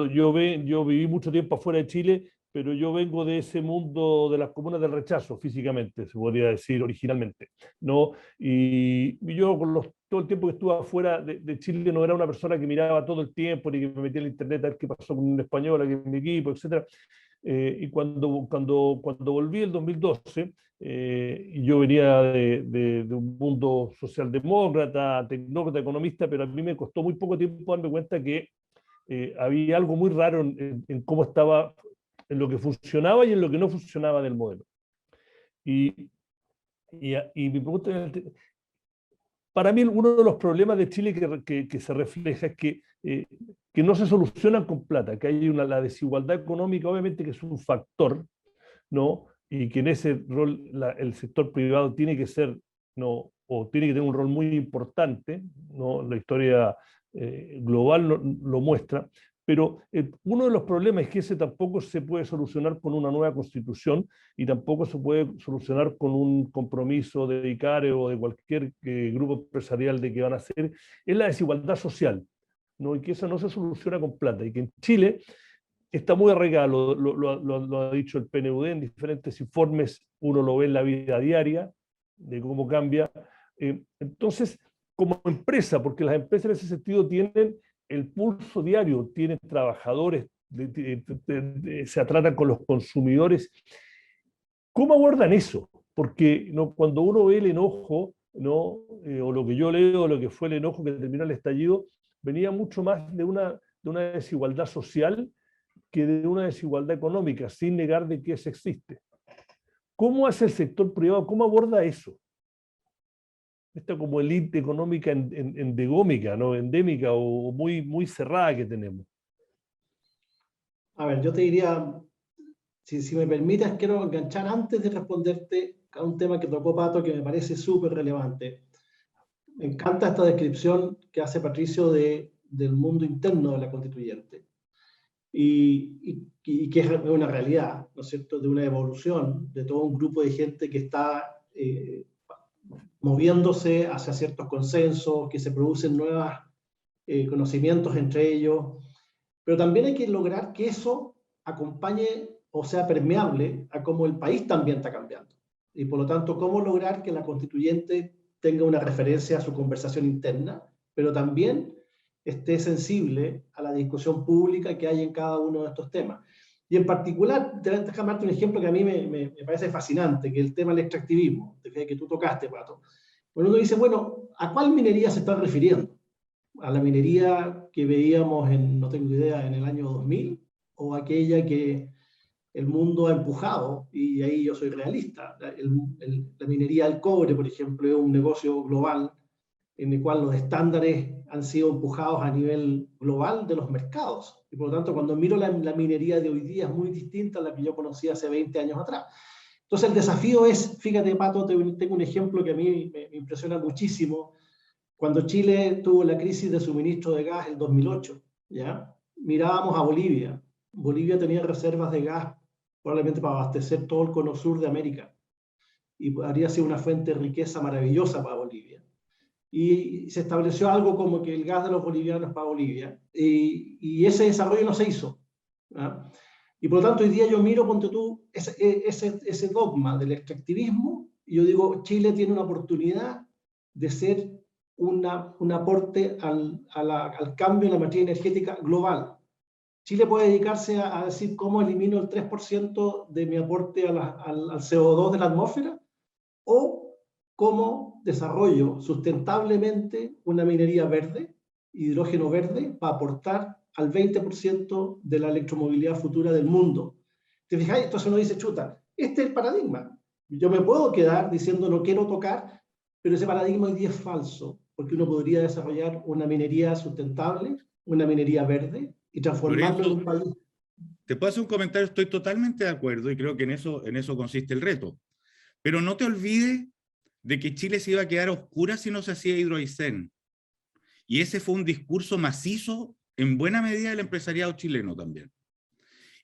yo viví mucho tiempo afuera de Chile, pero yo vengo de ese mundo de las comunas del rechazo, físicamente, se podría decir originalmente, ¿no? Y yo todo el tiempo que estuve afuera de Chile no era una persona que miraba todo el tiempo, ni que me metía en internet a ver qué pasó con un español aquí en mi equipo, etc. Y cuando volví el 2012, yo venía de un mundo socialdemócrata, tecnócrata, economista, pero a mí me costó muy poco tiempo darme cuenta que había algo muy raro en cómo estaba, en lo que funcionaba y en lo que no funcionaba del modelo. Y mi pregunta, para mí uno de los problemas de Chile que se refleja es que no se solucionan con plata, que hay la desigualdad económica, obviamente que es un factor, ¿no? Y que en ese rol el sector privado tiene que ser, ¿no? O tiene que tener un rol muy importante, ¿no? La historia global lo muestra, pero uno de los problemas es que ese tampoco se puede solucionar con una nueva constitución y tampoco se puede solucionar con un compromiso de ICARE o de cualquier grupo empresarial de que van a hacer, es la desigualdad social, ¿no? Y que eso no se soluciona con plata, y que en Chile está muy arraigado, lo ha dicho el PNUD en diferentes informes, uno lo ve en la vida diaria, de cómo cambia. Entonces, como empresa, porque las empresas en ese sentido tienen el pulso diario, tienen trabajadores, se tratan con los consumidores. ¿Cómo abordan eso? Porque ¿no? Cuando uno ve el enojo, ¿no? O lo que yo leo, lo que fue el enojo que terminó el estallido, venía mucho más de una desigualdad social que de una desigualdad económica, sin negar de que eso existe. ¿Cómo hace el sector privado? ¿Cómo aborda eso? Esta como élite económica endegómica, ¿no? Endémica o muy cerrada que tenemos. A ver, yo te diría, si me permites, quiero enganchar antes de responderte a un tema que tocó Pato que me parece súper relevante. Me encanta esta descripción que hace Patricio del mundo interno de la constituyente. Y que es una realidad, ¿no es cierto?, de una evolución de todo un grupo de gente que está moviéndose hacia ciertos consensos, que se producen nuevos conocimientos entre ellos, pero también hay que lograr que eso acompañe o sea permeable a cómo el país también está cambiando. Y por lo tanto, cómo lograr que la constituyente tenga una referencia a su conversación interna, pero también esté sensible a la discusión pública que hay en cada uno de estos temas. Y en particular, déjame darte un ejemplo que a mí me parece fascinante, que es el tema del extractivismo, que tú tocaste, Pato. Bueno, uno dice, bueno, ¿a cuál minería se está refiriendo? ¿A la minería que veíamos en, no tengo idea, en el año 2000? ¿O aquella que el mundo ha empujado? Y ahí yo soy realista. La minería del cobre, por ejemplo, es un negocio global en el cual los estándares han sido empujados a nivel global de los mercados. Y por lo tanto, cuando miro la minería de hoy día es muy distinta a la que yo conocí hace 20 años atrás. Entonces el desafío es, fíjate Pato, tengo un ejemplo que a mí me impresiona muchísimo. Cuando Chile tuvo la crisis de suministro de gas en 2008, ¿ya? Mirábamos a Bolivia. Bolivia tenía reservas de gas probablemente para abastecer todo el cono sur de América. Y habría sido una fuente de riqueza maravillosa para Bolivia. Y se estableció algo como que el gas de los bolivianos para Bolivia, y ese desarrollo no se hizo, ¿no? Y por lo tanto hoy día yo miro, ponte tú, ese dogma del extractivismo, y yo digo, Chile tiene una oportunidad de ser un aporte al cambio en la materia energética global. Chile puede dedicarse a decir cómo elimino el 3% de mi aporte al CO2 de la atmósfera, o cómo desarrollo sustentablemente una minería verde, hidrógeno verde, para aportar al 20% de la electromovilidad futura del mundo. ¿Te fijáis? Entonces uno dice, chuta, este es el paradigma. Yo me puedo quedar diciendo no quiero tocar, pero ese paradigma hoy día es falso, porque uno podría desarrollar una minería sustentable, una minería verde, y transformarlo en un país. Te puedo hacer un comentario, estoy totalmente de acuerdo y creo que en eso consiste el reto. Pero no te olvides de que Chile se iba a quedar a oscuras si no se hacía Hidroaicén. Y ese fue un discurso macizo, en buena medida, del empresariado chileno también.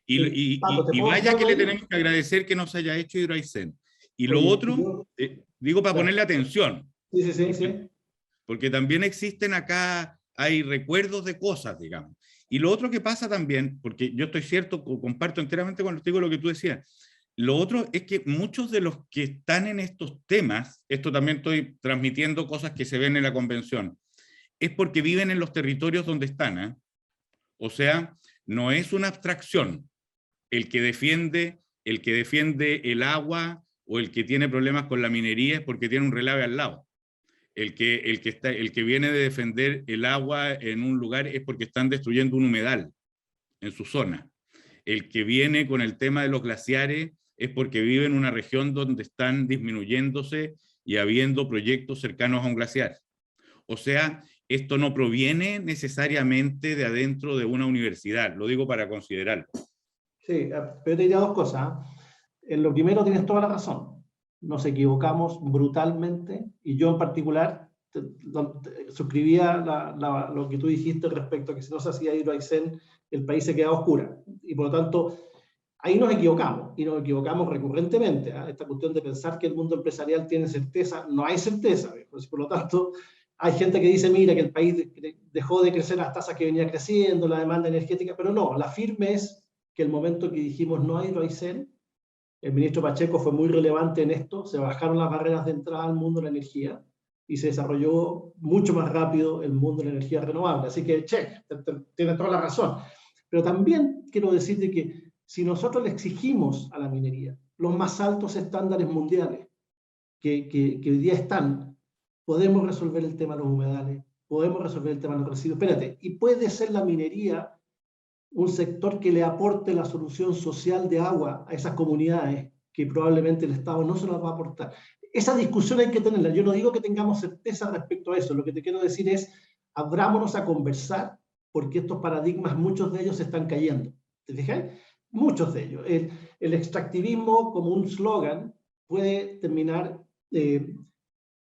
Y vaya que le tenemos que agradecer que no se haya hecho Hidroaicén. Y lo otro, digo para ponerle atención. Sí. Porque también existen acá, hay recuerdos de cosas, digamos. Y lo otro que pasa también, porque yo estoy cierto, comparto enteramente cuando te digo lo que tú decías, lo otro es que muchos de los que están en estos temas, esto también estoy transmitiendo cosas que se ven en la convención, es porque viven en los territorios donde están, ¿eh? O sea, no es una abstracción. El que defiende el agua o el que tiene problemas con la minería es porque tiene un relave al lado. El que viene de defender el agua en un lugar es porque están destruyendo un humedal en su zona. El que viene con el tema de los glaciares es porque vive en una región donde están disminuyéndose y habiendo proyectos cercanos a un glaciar. O sea, esto no proviene necesariamente de adentro de una universidad, lo digo para considerarlo. Sí, pero te diría dos cosas. En lo primero tienes toda la razón. Nos equivocamos brutalmente, y yo en particular suscribía lo que tú dijiste respecto a que si no se hacía Hidroaicén, el país se quedaba oscura. Y por lo tanto, ahí nos equivocamos, y nos equivocamos recurrentemente. Esta cuestión de pensar que el mundo empresarial tiene certeza, no hay certeza. Pues, por lo tanto, hay gente que dice, mira, que el país dejó de crecer las tasas que venía creciendo, la demanda energética, pero no, la firme es que el momento que dijimos no hay Hidroaicén, el ministro Pacheco fue muy relevante en esto, se bajaron las barreras de entrada al mundo de la energía y se desarrolló mucho más rápido el mundo de la energía renovable. Así que, tienes toda la razón. Pero también quiero decirte que si nosotros le exigimos a la minería los más altos estándares mundiales que hoy día están, podemos resolver el tema de los humedales, podemos resolver el tema de los residuos. Espérate, y puede ser la minería un sector que le aporte la solución social de agua a esas comunidades que probablemente el Estado no se las va a aportar. Esa discusión hay que tenerla. Yo no digo que tengamos certeza respecto a eso. Lo que te quiero decir es, abrámonos a conversar, porque estos paradigmas, muchos de ellos se están cayendo. ¿Te fijas? Muchos de ellos. El extractivismo como un slogan puede terminar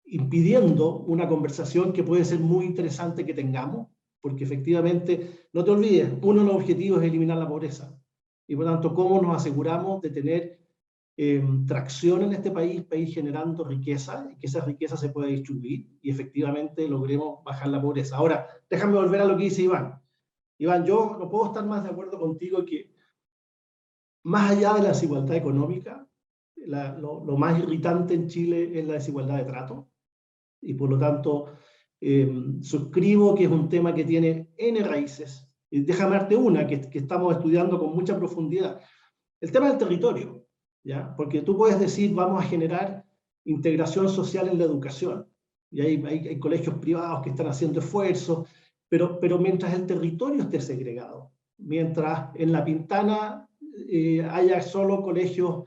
impidiendo una conversación que puede ser muy interesante que tengamos, porque efectivamente, no te olvides, uno de los objetivos es eliminar la pobreza. Y por lo tanto, ¿cómo nos aseguramos de tener tracción en este país generando riqueza, y que esa riqueza se pueda distribuir y efectivamente logremos bajar la pobreza? Ahora, déjame volver a lo que dice Iván. Iván, yo no puedo estar más de acuerdo contigo que más allá de la desigualdad económica, lo más irritante en Chile es la desigualdad de trato, y por lo tanto suscribo que es un tema que tiene N raíces. Y déjame darte una que estamos estudiando con mucha profundidad. El tema del territorio, ¿ya? Porque tú puedes decir, vamos a generar integración social en la educación, y hay colegios privados que están haciendo esfuerzos, pero mientras el territorio esté segregado, mientras en La Pintana haya solo colegios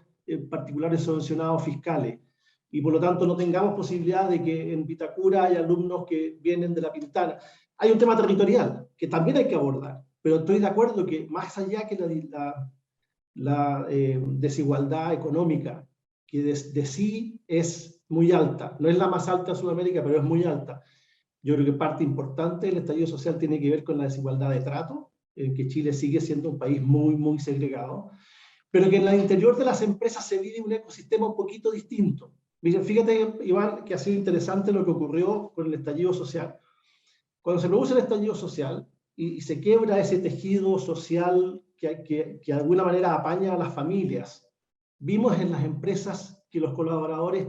particulares subvencionados fiscales, y por lo tanto no tengamos posibilidad de que en Vitacura haya alumnos que vienen de La Pintana. Hay un tema territorial que también hay que abordar, pero estoy de acuerdo que más allá que la desigualdad económica, que de sí es muy alta, no es la más alta de Sudamérica, pero es muy alta. Yo creo que parte importante del estallido social tiene que ver con la desigualdad de trato, en que Chile sigue siendo un país muy, muy segregado, pero que en el interior de las empresas se vive un ecosistema un poquito distinto. Miren, fíjate, Iván, que ha sido interesante lo que ocurrió con el estallido social. Cuando se produce el estallido social y se quiebra ese tejido social que de alguna manera apaña a las familias, vimos en las empresas que los colaboradores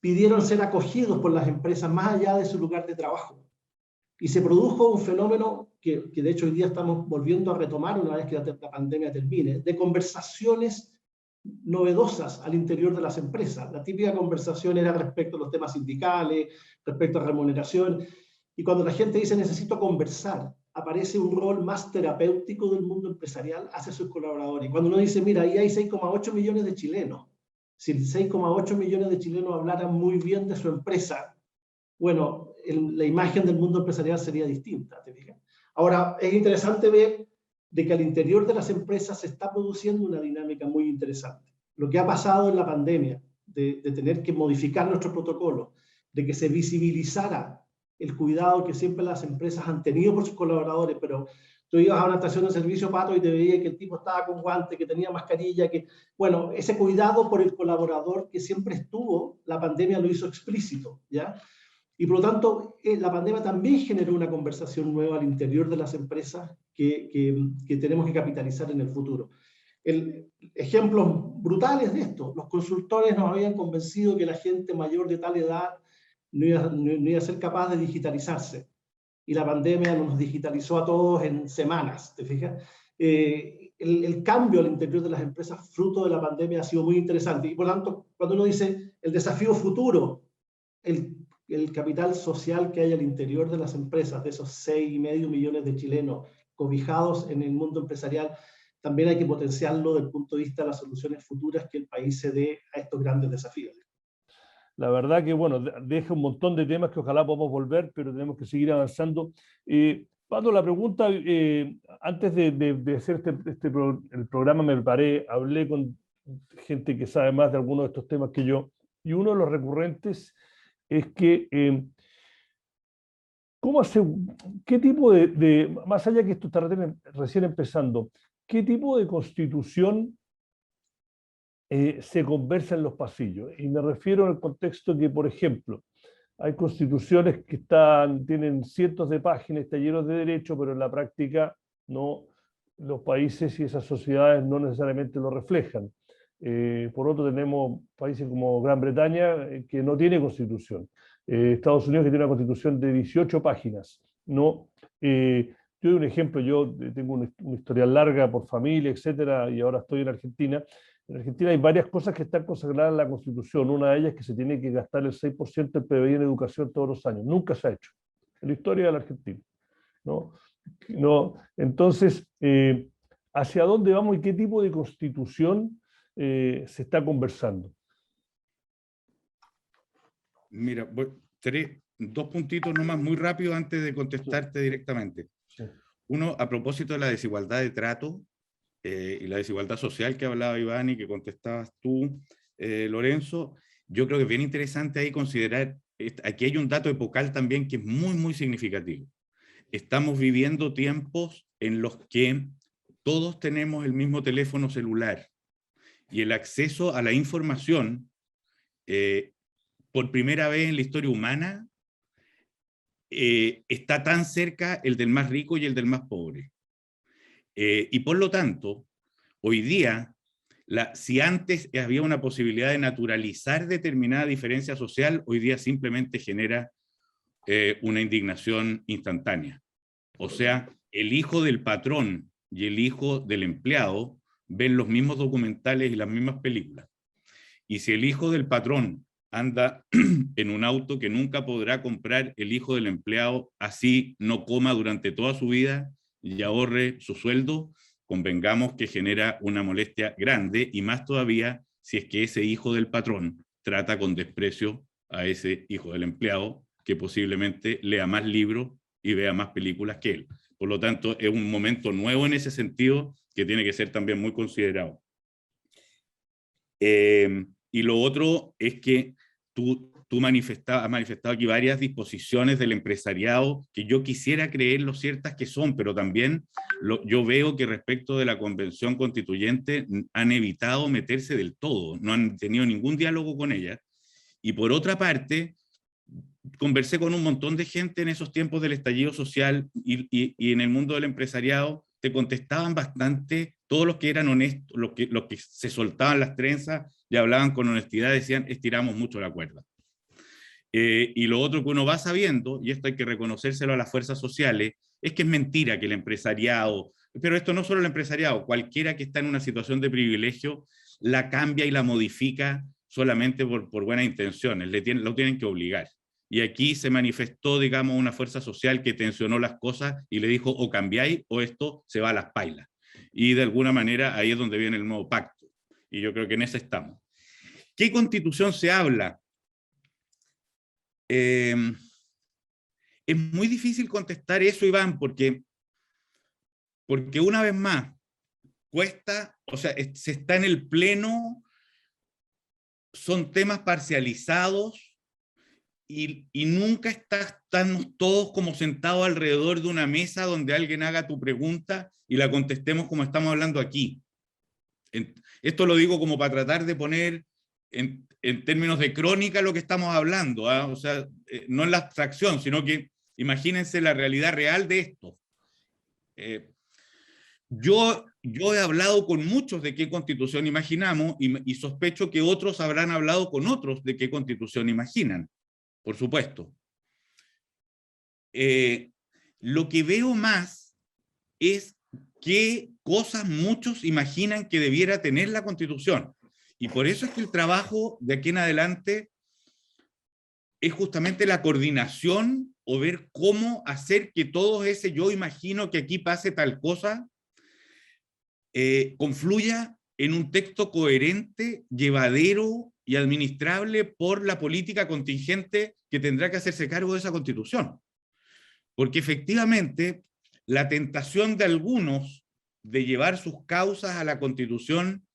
pidieron ser acogidos por las empresas más allá de su lugar de trabajo. Y se produjo un fenómeno que de hecho hoy día estamos volviendo a retomar una vez que la pandemia termine, de conversaciones novedosas al interior de las empresas. La típica conversación era respecto a los temas sindicales, respecto a remuneración, y cuando la gente dice necesito conversar, aparece un rol más terapéutico del mundo empresarial hacia sus colaboradores. Y cuando uno dice, mira, ahí hay 6,8 millones de chilenos, si 6,8 millones de chilenos hablaran muy bien de su empresa, bueno, la imagen del mundo empresarial sería distinta, ¿te fijas? Ahora, es interesante ver de que al interior de las empresas se está produciendo una dinámica muy interesante. Lo que ha pasado en la pandemia, de tener que modificar nuestro protocolo, de que se visibilizara el cuidado que siempre las empresas han tenido por sus colaboradores, pero tú ibas a una estación de servicio, Pato, y te veías que el tipo estaba con guantes, que tenía mascarilla, que, bueno, ese cuidado por el colaborador que siempre estuvo, la pandemia lo hizo explícito, ¿ya? Y por lo tanto, la pandemia también generó una conversación nueva al interior de las empresas que tenemos que capitalizar en el futuro. Ejemplos brutales de esto: los consultores nos habían convencido que la gente mayor de tal edad no iba a ser capaz de digitalizarse. Y la pandemia nos digitalizó a todos en semanas, ¿te fijas? El cambio al interior de las empresas fruto de la pandemia ha sido muy interesante. Y por lo tanto, cuando uno dice el desafío futuro, el capital social que hay al interior de las empresas, de esos 6,5 millones de chilenos cobijados en el mundo empresarial, también hay que potenciarlo desde el punto de vista de las soluciones futuras que el país se dé a estos grandes desafíos. La verdad que, bueno, deja un montón de temas que ojalá podamos volver, pero tenemos que seguir avanzando. Pato, la pregunta, antes de hacer el programa me preparé, hablé con gente que sabe más de algunos de estos temas que yo, y uno de los recurrentes es que, ¿qué tipo más allá que esto está recién empezando, qué tipo de constitución se conversa en los pasillos? Y me refiero al contexto que, por ejemplo, hay constituciones que tienen cientos de páginas, está llenos de derecho, pero en la práctica no, los países y esas sociedades no necesariamente lo reflejan. Por otro, tenemos países como Gran Bretaña, que no tiene constitución. Estados Unidos, que tiene una constitución de 18 páginas. No, yo doy un ejemplo, yo tengo una historia larga por familia, etcétera, y ahora estoy en Argentina. En Argentina hay varias cosas que están consagradas en la Constitución. Una de ellas es que se tiene que gastar el 6% del PBI en educación todos los años. Nunca se ha hecho en la historia de la Argentina, ¿no? Entonces, ¿hacia dónde vamos y qué tipo de constitución se está conversando? Mira, dos puntitos nomás muy rápido antes de contestarte directamente. Sí. Uno, a propósito de la desigualdad de trato y la desigualdad social que hablaba Iván y que contestabas tú, Lorenzo, yo creo que es bien interesante ahí considerar, aquí hay un dato epocal también que es muy, muy significativo. Estamos viviendo tiempos en los que todos tenemos el mismo teléfono celular y el acceso a la información, por primera vez en la historia humana, está tan cerca el del más rico y el del más pobre. Y por lo tanto, hoy día, si antes había una posibilidad de naturalizar determinada diferencia social, hoy día simplemente genera una indignación instantánea. O sea, el hijo del patrón y el hijo del empleado ven los mismos documentales y las mismas películas. Y si el hijo del patrón anda en un auto que nunca podrá comprar el hijo del empleado, así no coma durante toda su vida y ahorre su sueldo, convengamos que genera una molestia grande, y más todavía si es que ese hijo del patrón trata con desprecio a ese hijo del empleado, que posiblemente lea más libros y vea más películas que él. Por lo tanto, es un momento nuevo en ese sentido que tiene que ser también muy considerado. Y lo otro es que tú has manifestado aquí varias disposiciones del empresariado que yo quisiera creer lo ciertas que son, pero también yo veo que respecto de la Convención Constituyente han evitado meterse del todo, no han tenido ningún diálogo con ella. Y por otra parte, conversé con un montón de gente en esos tiempos del estallido social y en el mundo del empresariado, te contestaban bastante, todos los que eran honestos, los que se soltaban las trenzas y hablaban con honestidad, decían, estiramos mucho la cuerda. Y lo otro que uno va sabiendo, y esto hay que reconocérselo a las fuerzas sociales, es que es mentira que el empresariado, pero esto no solo el empresariado, cualquiera que está en una situación de privilegio, la cambia y la modifica solamente por buenas intenciones, lo tienen que obligar. Y aquí se manifestó, digamos, una fuerza social que tensionó las cosas y le dijo, o cambiáis o esto se va a las pailas. Y de alguna manera ahí es donde viene el nuevo pacto. Y yo creo que en ese estamos. ¿Qué constitución se habla? Es muy difícil contestar eso, Iván, porque una vez más, cuesta, o sea, se está en el pleno, son temas parcializados, y nunca estamos todos como sentados alrededor de una mesa donde alguien haga tu pregunta y la contestemos como estamos hablando aquí. Esto lo digo como para tratar de poner en términos de crónica lo que estamos hablando, ¿eh? O sea, no en la abstracción, sino que imagínense la realidad real de esto. Yo he hablado con muchos de qué constitución imaginamos y sospecho que otros habrán hablado con otros de qué constitución imaginan. Por supuesto. Lo que veo más es qué cosas muchos imaginan que debiera tener la Constitución. Y por eso es que el trabajo de aquí en adelante es justamente la coordinación o ver cómo hacer que todo ese yo imagino que aquí pase tal cosa confluya en un texto coherente, llevadero y administrable por la política contingente que tendrá que hacerse cargo de esa Constitución. Porque efectivamente la tentación de algunos de llevar sus causas a la Constitución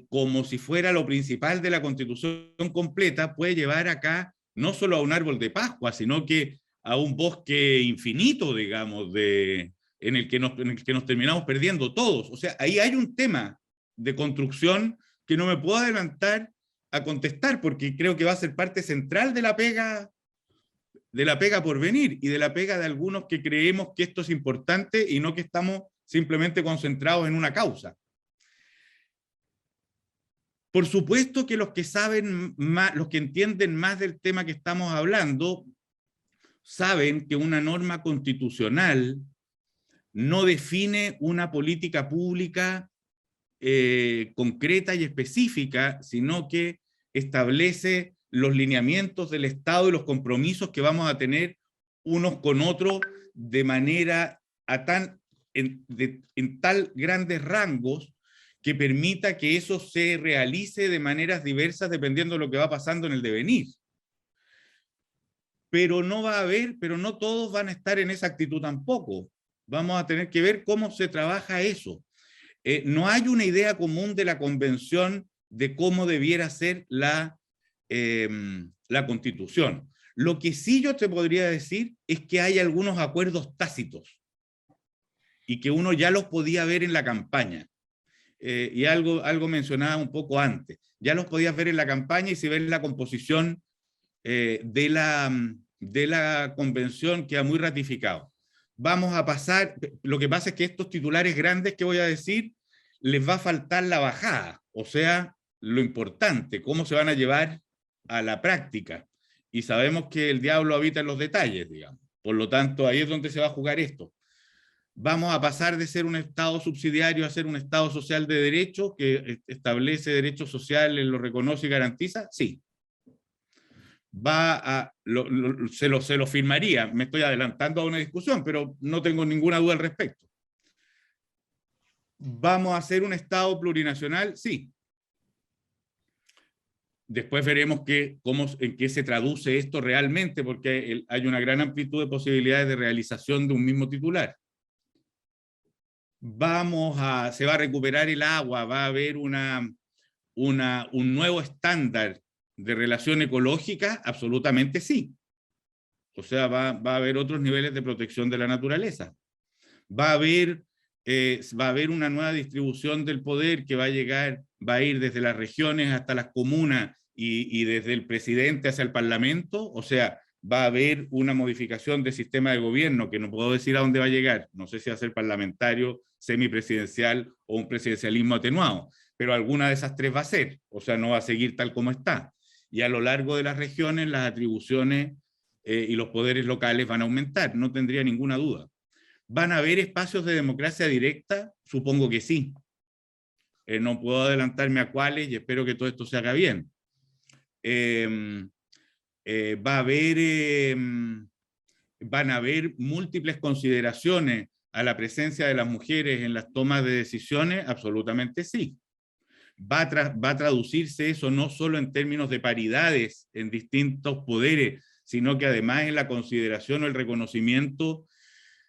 como si fuera lo principal de la Constitución completa puede llevar acá no solo a un árbol de Pascua, sino que a un bosque infinito, digamos, en el que nos terminamos perdiendo todos. O sea, ahí hay un tema de construcción que no me puedo adelantar a contestar, porque creo que va a ser parte central de la pega por venir, y de la pega de algunos que creemos que esto es importante y no que estamos simplemente concentrados en una causa. Por supuesto que los que saben más, los que entienden más del tema que estamos hablando, saben que una norma constitucional no define una política pública concreta y específica, sino que establece los lineamientos del Estado y los compromisos que vamos a tener unos con otros de manera en tal grandes rangos que permita que eso se realice de maneras diversas dependiendo de lo que va pasando en el devenir. Pero no todos van a estar en esa actitud tampoco. Vamos a tener que ver cómo se trabaja eso. No hay una idea común de la convención de cómo debiera ser la la Constitución. Lo que sí yo te podría decir es que hay algunos acuerdos tácitos y que uno ya los podía ver en la campaña. Y algo mencionaba un poco antes. Ya los podías ver en la campaña, y si ves la composición de la convención queda muy ratificado. Vamos a pasar, lo que pasa es que estos titulares grandes que voy a decir, les va a faltar la bajada, o sea, lo importante, cómo se van a llevar a la práctica. Y sabemos que el diablo habita en los detalles, digamos. Por lo tanto, ahí es donde se va a jugar esto. ¿Vamos a pasar de ser un Estado subsidiario a ser un Estado social de derecho que establece derechos sociales, lo reconoce y garantiza? Sí. Se lo firmaría. Me estoy adelantando a una discusión, pero no tengo ninguna duda al respecto. ¿Vamos a ser un Estado plurinacional? Sí. Después veremos en qué se traduce esto realmente, porque hay una gran amplitud de posibilidades de realización de un mismo titular. Se va a recuperar el agua, va a haber un nuevo estándar de relación ecológica, absolutamente sí. O sea, va a haber otros niveles de protección de la naturaleza. Va a haber una nueva distribución del poder que va a ir desde las regiones hasta las comunas y desde el presidente hacia el parlamento. O sea, va a haber una modificación del sistema de gobierno que no puedo decir a dónde va a llegar. No sé si va a ser parlamentario, semipresidencial o un presidencialismo atenuado, pero alguna de esas tres va a ser. O sea, no va a seguir tal como está. Y a lo largo de las regiones, las atribuciones y los poderes locales van a aumentar, no tendría ninguna duda. ¿Van a haber espacios de democracia directa? Supongo que sí. No puedo adelantarme a cuáles y espero que todo esto se haga bien. Van a haber múltiples consideraciones a la presencia de las mujeres en las tomas de decisiones, absolutamente sí. Va a traducirse eso no solo en términos de paridades en distintos poderes, sino que además en la consideración o el reconocimiento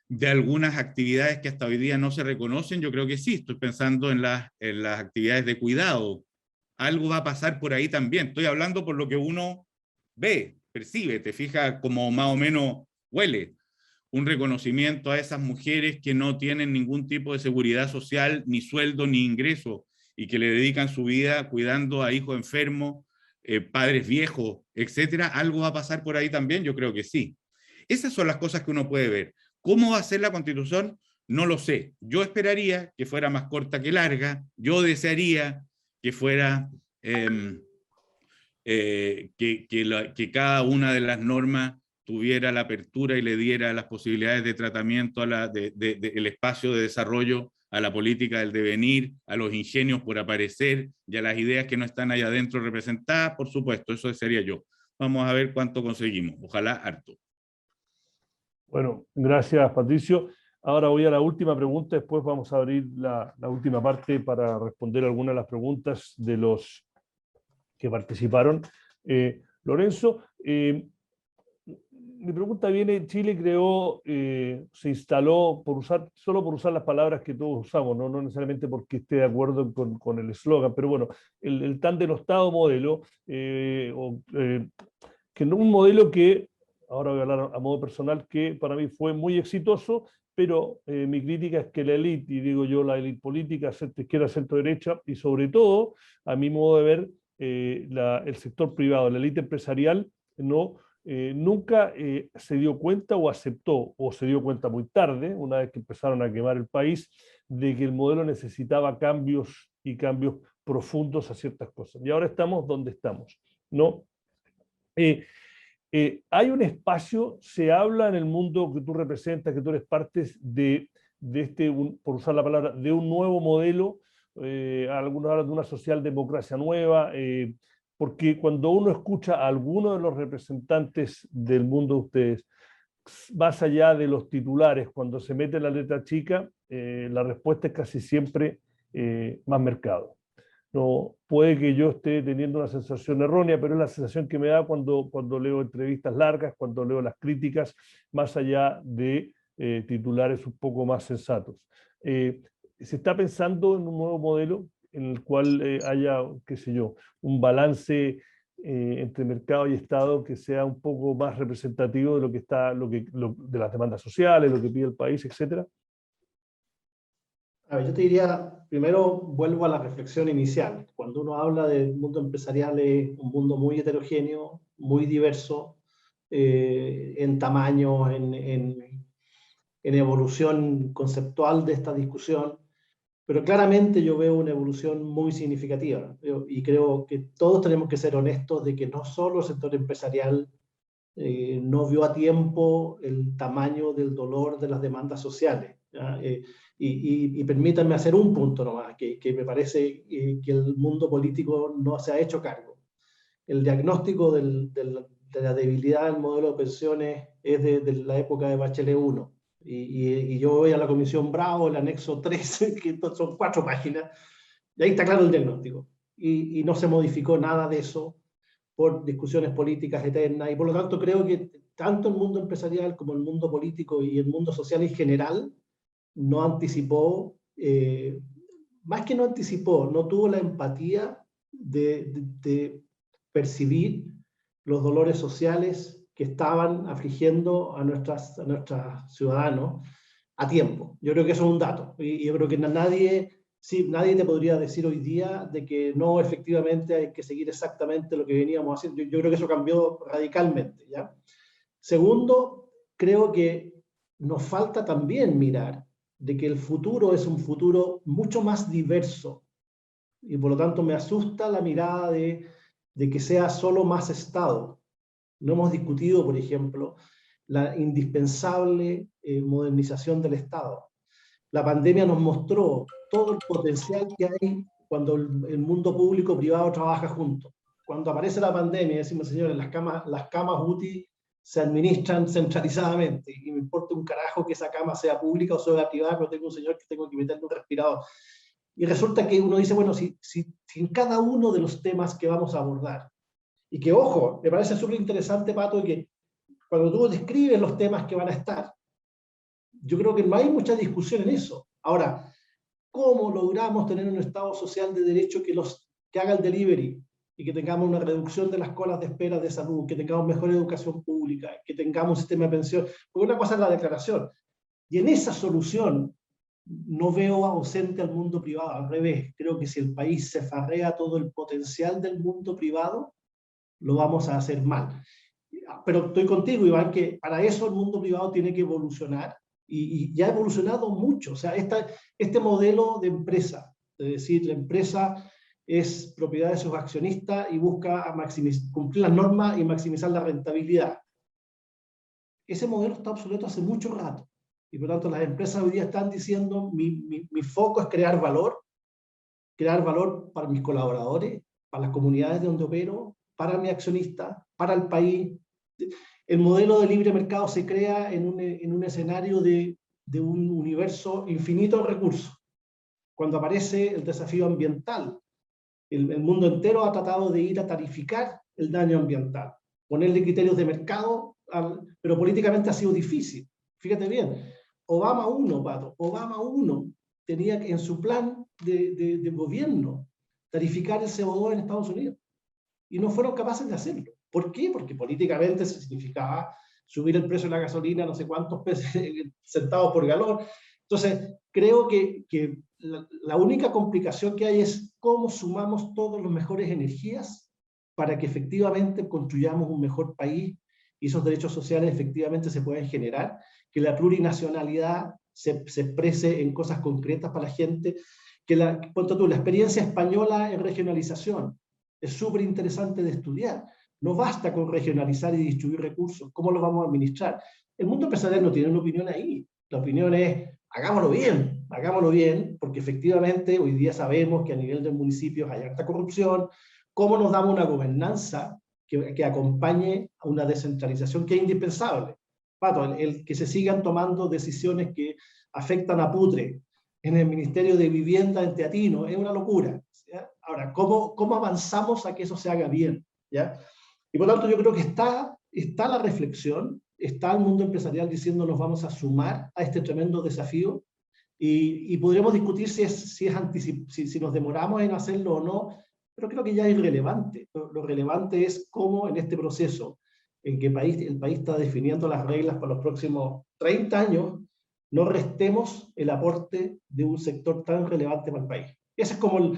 de algunas actividades que hasta hoy día no se reconocen. Yo creo que sí, estoy pensando en las actividades de cuidado. Algo va a pasar por ahí también. Estoy hablando por lo que uno ve, percibe, te fijas como más o menos huele. Un reconocimiento a esas mujeres que no tienen ningún tipo de seguridad social, ni sueldo, ni ingreso, y que le dedican su vida cuidando a hijos enfermos, padres viejos, etcétera. Algo va a pasar por ahí también, yo creo que sí. Esas son las cosas que uno puede ver. ¿Cómo va a ser la Constitución? No lo sé. Yo esperaría que fuera más corta que larga. Yo desearía que fuera que cada una de las normas tuviera la apertura y le diera las posibilidades de tratamiento el espacio de desarrollo a la política del devenir, a los ingenios por aparecer y a las ideas que no están allá adentro representadas, por supuesto, eso desearía yo. Vamos a ver cuánto conseguimos. Ojalá harto. Bueno, gracias, Patricio. Ahora voy a la última pregunta, después vamos a abrir la última parte para responder algunas de las preguntas de los que participaron. Lorenzo, mi pregunta viene, Chile creó, se instaló solo por usar las palabras que todos usamos, no necesariamente porque esté de acuerdo con el eslogan, pero bueno, el tan denostado modelo, que un modelo que, ahora voy a hablar a modo personal, que para mí fue muy exitoso, pero mi crítica es que la élite, y digo yo la élite política, centro izquierda, centro derecha, y sobre todo, a mi modo de ver, el sector privado, la élite empresarial, nunca se dio cuenta o aceptó, o se dio cuenta muy tarde, una vez que empezaron a quemar el país, de que el modelo necesitaba cambios y cambios profundos a ciertas cosas. Y ahora estamos donde estamos, ¿no? Hay un espacio, se habla en el mundo que tú representas, que tú eres parte de por usar la palabra, de un nuevo modelo, algunos hablan de una socialdemocracia nueva, porque cuando uno escucha a alguno de los representantes del mundo de ustedes, más allá de los titulares, cuando se mete la letra chica, la respuesta es casi siempre más mercado. No, puede que yo esté teniendo una sensación errónea, pero es la sensación que me da cuando leo entrevistas largas, cuando leo las críticas, más allá de titulares un poco más sensatos. Se está pensando en un nuevo modelo en el cual haya, qué sé yo, un balance entre mercado y Estado que sea un poco más representativo de lo que está, de las demandas sociales, lo que pide el país, etcétera? A ver, yo te diría, primero vuelvo a la reflexión inicial. Cuando uno habla del mundo empresarial es un mundo muy heterogéneo, muy diverso, en tamaño, en evolución conceptual de esta discusión, pero claramente yo veo una evolución muy significativa y creo que todos tenemos que ser honestos de que no solo el sector empresarial no vio a tiempo el tamaño del dolor de las demandas sociales. Y permítanme hacer un punto nomás, que me parece que el mundo político no se ha hecho cargo. El diagnóstico de la debilidad del modelo de pensiones es de la época de Bachelet 1. Y yo voy a la Comisión Bravo, el anexo 3, que son 4 páginas, y ahí está claro el diagnóstico. Y no se modificó nada de eso por discusiones políticas eternas, y por lo tanto creo que tanto el mundo empresarial como el mundo político y el mundo social en general no anticipó, más que no anticipó, no tuvo la empatía de percibir los dolores sociales que estaban afligiendo a nuestros ciudadanos a tiempo. Yo creo que eso es un dato, y yo creo que nadie te podría decir hoy día de que no, efectivamente hay que seguir exactamente lo que veníamos haciendo. Yo creo que eso cambió radicalmente, ¿ya? Segundo, creo que nos falta también mirar de que el futuro es un futuro mucho más diverso, y por lo tanto me asusta la mirada de que sea solo más Estado. No hemos discutido, por ejemplo, la indispensable modernización del Estado. La pandemia nos mostró todo el potencial que hay cuando el mundo público y privado trabaja juntos. Cuando aparece la pandemia, decimos, señores, las camas UTI se administran centralizadamente, y me importa un carajo que esa cama sea pública o sea privada, pero tengo un señor que tengo que meterle un respirador. Y resulta que uno dice, bueno, si en cada uno de los temas que vamos a abordar, y que, ojo, me parece súper interesante, Pato, que cuando tú describes los temas que van a estar, yo creo que no hay mucha discusión en eso. Ahora, ¿cómo logramos tener un Estado social de derecho que haga el delivery y que tengamos una reducción de las colas de espera de salud, que tengamos mejor educación pública, que tengamos un sistema de pensión? Porque una cosa es la declaración. Y en esa solución no veo ausente al mundo privado, al revés. Creo que si el país se farrea todo el potencial del mundo privado, lo vamos a hacer mal. Pero estoy contigo, Iván, que para eso el mundo privado tiene que evolucionar, y ya ha evolucionado mucho. O sea, este modelo de empresa, es decir, la empresa es propiedad de sus accionistas y busca cumplir las normas y maximizar la rentabilidad. Ese modelo está obsoleto hace mucho rato, y por tanto las empresas hoy día están diciendo, mi foco es crear valor para mis colaboradores, para las comunidades de donde opero, para mi accionista, para el país. El modelo de libre mercado se crea en un escenario de un universo infinito de recursos. Cuando aparece el desafío ambiental, el mundo entero ha tratado de ir a tarificar el daño ambiental, ponerle criterios de mercado, pero políticamente ha sido difícil. Fíjate bien, Obama 1, Pato, Obama 1 tenía en su plan de gobierno tarificar el CO2 en Estados Unidos, y no fueron capaces de hacerlo. ¿Por qué? Porque políticamente se significaba subir el precio de la gasolina no sé cuántos centavos por galón. Entonces, creo que la única complicación que hay es cómo sumamos todas las mejores energías para que efectivamente construyamos un mejor país y esos derechos sociales efectivamente se puedan generar, que la plurinacionalidad se exprese en cosas concretas para la gente, que la experiencia española en regionalización es súper interesante de estudiar. No basta con regionalizar y distribuir recursos. ¿Cómo los vamos a administrar? El mundo empresarial no tiene una opinión ahí. La opinión es, hagámoslo bien, porque efectivamente hoy día sabemos que a nivel de municipios hay alta corrupción. ¿Cómo nos damos una gobernanza que acompañe a una descentralización que es indispensable? Pato, el que se sigan tomando decisiones que afectan a Putre en el Ministerio de Vivienda en Teatino es una locura, ¿ya? Ahora, ¿cómo avanzamos a que eso se haga bien? ¿Ya? Y por lo tanto yo creo que está la reflexión, está el mundo empresarial diciendo nos vamos a sumar a este tremendo desafío, y podríamos discutir si nos demoramos en hacerlo o no, pero creo que ya es irrelevante. Lo relevante es cómo en este proceso en que el país está definiendo las reglas para los próximos 30 años, no restemos el aporte de un sector tan relevante para el país. Ese es como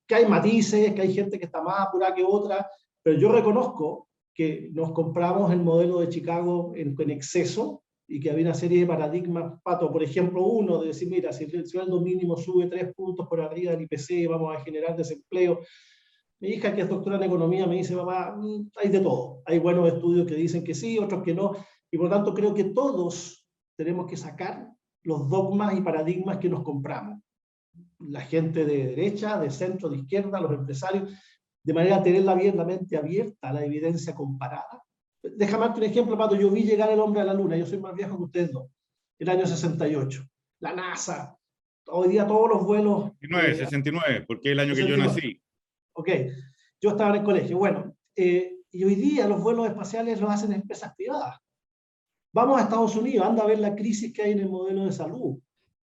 que hay matices, que hay gente que está más apurada que otra, pero yo reconozco que nos compramos el modelo de Chicago en exceso y que había una serie de paradigmas, Pato, por ejemplo, uno de decir, mira, si el sueldo mínimo sube 3 puntos por arriba del IPC, vamos a generar desempleo. Mi hija, que es doctora en economía, me dice, papá, hay de todo. Hay buenos estudios que dicen que sí, otros que no, y por lo tanto creo que todos tenemos que sacar los dogmas y paradigmas que nos compramos. La gente de derecha, de centro, de izquierda, los empresarios, de manera a tener la mente abierta a la evidencia comparada. Déjame darte un ejemplo, Pato. Yo vi llegar el hombre a la luna, yo soy más viejo que ustedes dos, el año 68. La NASA, hoy día todos los vuelos... 69, porque es el año 69. Que yo nací. Ok, yo estaba en el colegio. Bueno, y hoy día los vuelos espaciales los hacen empresas privadas. Vamos a Estados Unidos, anda a ver la crisis que hay en el modelo de salud,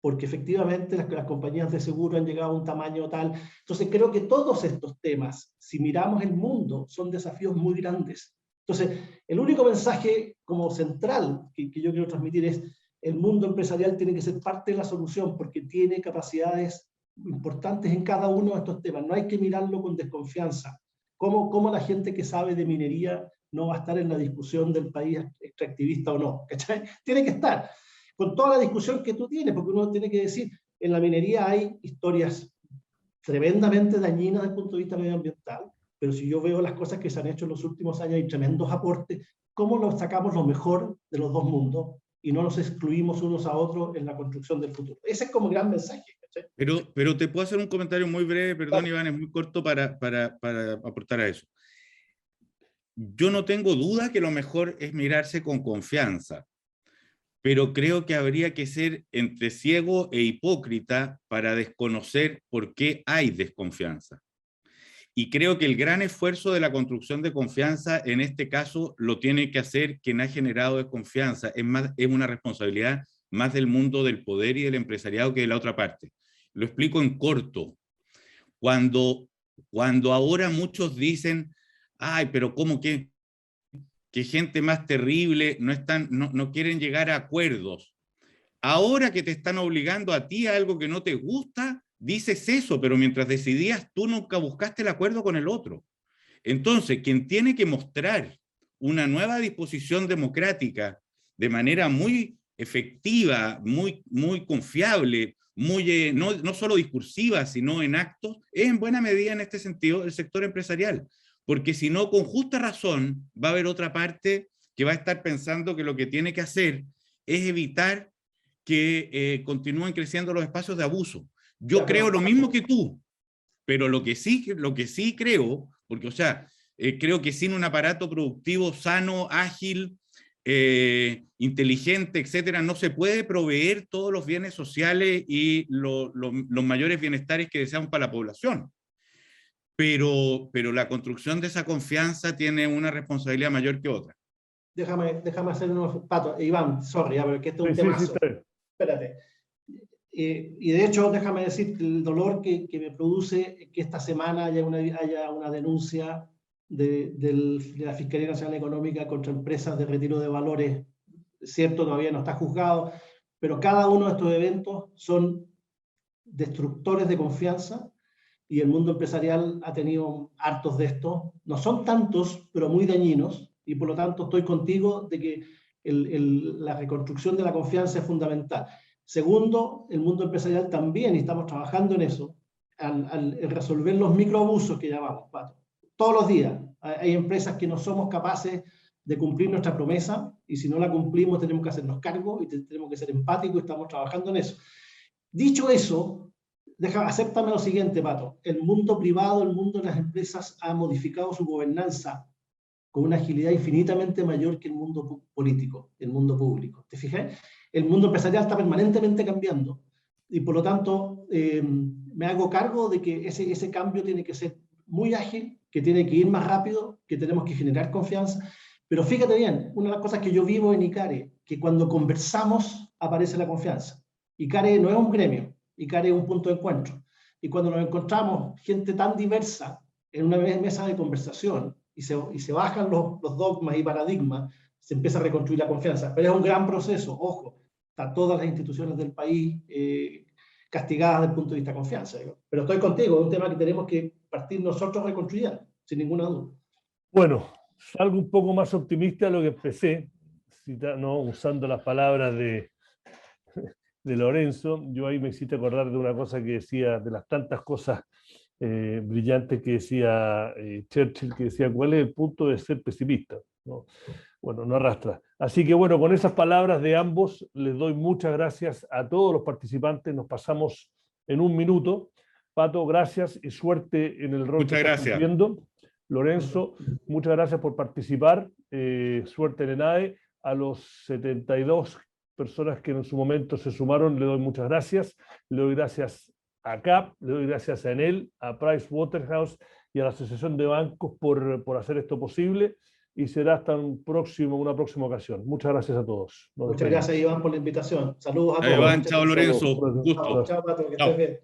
porque efectivamente las compañías de seguro han llegado a un tamaño tal. Entonces creo que todos estos temas, si miramos el mundo, son desafíos muy grandes. Entonces, el único mensaje como central que yo quiero transmitir es: el mundo empresarial tiene que ser parte de la solución, porque tiene capacidades importantes en cada uno de estos temas. No hay que mirarlo con desconfianza. ¿Cómo la gente que sabe de minería no va a estar en la discusión del país extractivista o no? ¿Cachai? Tiene que estar, con toda la discusión que tú tienes, porque uno tiene que decir, en la minería hay historias tremendamente dañinas desde el punto de vista medioambiental, pero si yo veo las cosas que se han hecho en los últimos años, hay tremendos aportes. ¿Cómo nos sacamos lo mejor de los dos mundos y no nos excluimos unos a otros en la construcción del futuro? Ese es como gran mensaje. Pero te puedo hacer un comentario muy breve, perdón, claro. Iván, es muy corto para aportar a eso. Yo no tengo duda que lo mejor es mirarse con confianza, pero creo que habría que ser entre ciego e hipócrita para desconocer por qué hay desconfianza. Y creo que el gran esfuerzo de la construcción de confianza, en este caso, lo tiene que hacer quien ha generado desconfianza. Es una responsabilidad más del mundo del poder y del empresariado que de la otra parte. Lo explico en corto. Cuando ahora muchos dicen, ay, pero ¿cómo que gente más terrible no quieren llegar a acuerdos? Ahora que te están obligando a ti a algo que no te gusta, dices eso, pero mientras decidías tú nunca buscaste el acuerdo con el otro. Entonces, quien tiene que mostrar una nueva disposición democrática de manera muy efectiva, muy confiable, no solo discursiva, sino en actos, es en buena medida en este sentido el sector empresarial, porque si no, con justa razón, va a haber otra parte que va a estar pensando que lo que tiene que hacer es evitar que continúen creciendo los espacios de abuso. Yo creo lo mismo que tú, pero lo que sí creo, porque, o sea, creo que sin un aparato productivo sano, ágil, inteligente, etcétera, no se puede proveer todos los bienes sociales y los mayores bienestares que deseamos para la población. Pero la construcción de esa confianza tiene una responsabilidad mayor que otra. Déjame hacer unos patos. Iván, sorry, pero que esto es un temazo. Espérate. Y de hecho, déjame decir el dolor que me produce que esta semana haya una denuncia de la Fiscalía Nacional Económica contra empresas de retiro de valores. Cierto, todavía no está juzgado, pero cada uno de estos eventos son destructores de confianza y el mundo empresarial ha tenido hartos de estos. No son tantos, pero muy dañinos, y por lo tanto estoy contigo de que la reconstrucción de la confianza es fundamental. Segundo, el mundo empresarial también, y estamos trabajando en eso, al resolver los microabusos que llamamos, Pato. Todos los días hay empresas que no somos capaces de cumplir nuestra promesa, y si no la cumplimos tenemos que hacernos cargo y tenemos que ser empáticos, y estamos trabajando en eso. Dicho eso, acéptame lo siguiente, Pato. El mundo privado, el mundo de las empresas ha modificado su gobernanza con una agilidad infinitamente mayor que el mundo político, el mundo público. ¿Te fijas? El mundo empresarial está permanentemente cambiando y por lo tanto me hago cargo de que ese cambio tiene que ser muy ágil, que tiene que ir más rápido, que tenemos que generar confianza. Pero fíjate bien, una de las cosas que yo vivo en ICARE, que cuando conversamos aparece la confianza. ICARE no es un gremio, ICARE es un punto de encuentro. Y cuando nos encontramos gente tan diversa, en una mesa de conversación y se bajan los dogmas y paradigmas, se empieza a reconstruir la confianza. Pero es un gran proceso, ojo, están todas las instituciones del país castigadas desde el punto de vista de confianza. Pero estoy contigo, es un tema que tenemos que partir nosotros reconstruyendo, sin ninguna duda. Bueno, salgo un poco más optimista de lo que empecé, ¿no? Usando las palabras de Lorenzo. Yo ahí me hiciste acordar de una cosa que decía, de las tantas cosas brillantes que decía Churchill, que decía, ¿cuál es el punto de ser pesimista? ¿No? Bueno, no arrastra. Así que bueno, con esas palabras de ambos, les doy muchas gracias a todos los participantes. Nos pasamos en un minuto. Pato, gracias y suerte en el rol muchas que estás gracias. cumpliendo. Lorenzo, muchas gracias por participar. Suerte en ENADE. A los 72 personas que en su momento se sumaron, le doy muchas gracias. Le doy gracias a CAP, le doy gracias a Enel, a Pricewaterhouse y a la Asociación de Bancos por hacer esto posible. Y será hasta una próxima ocasión. Muchas gracias a todos. Muchas gracias, Iván, por la invitación. Saludos a todos. Iván, chao, Lorenzo. Un gusto. Chao, Pato, que estés bien.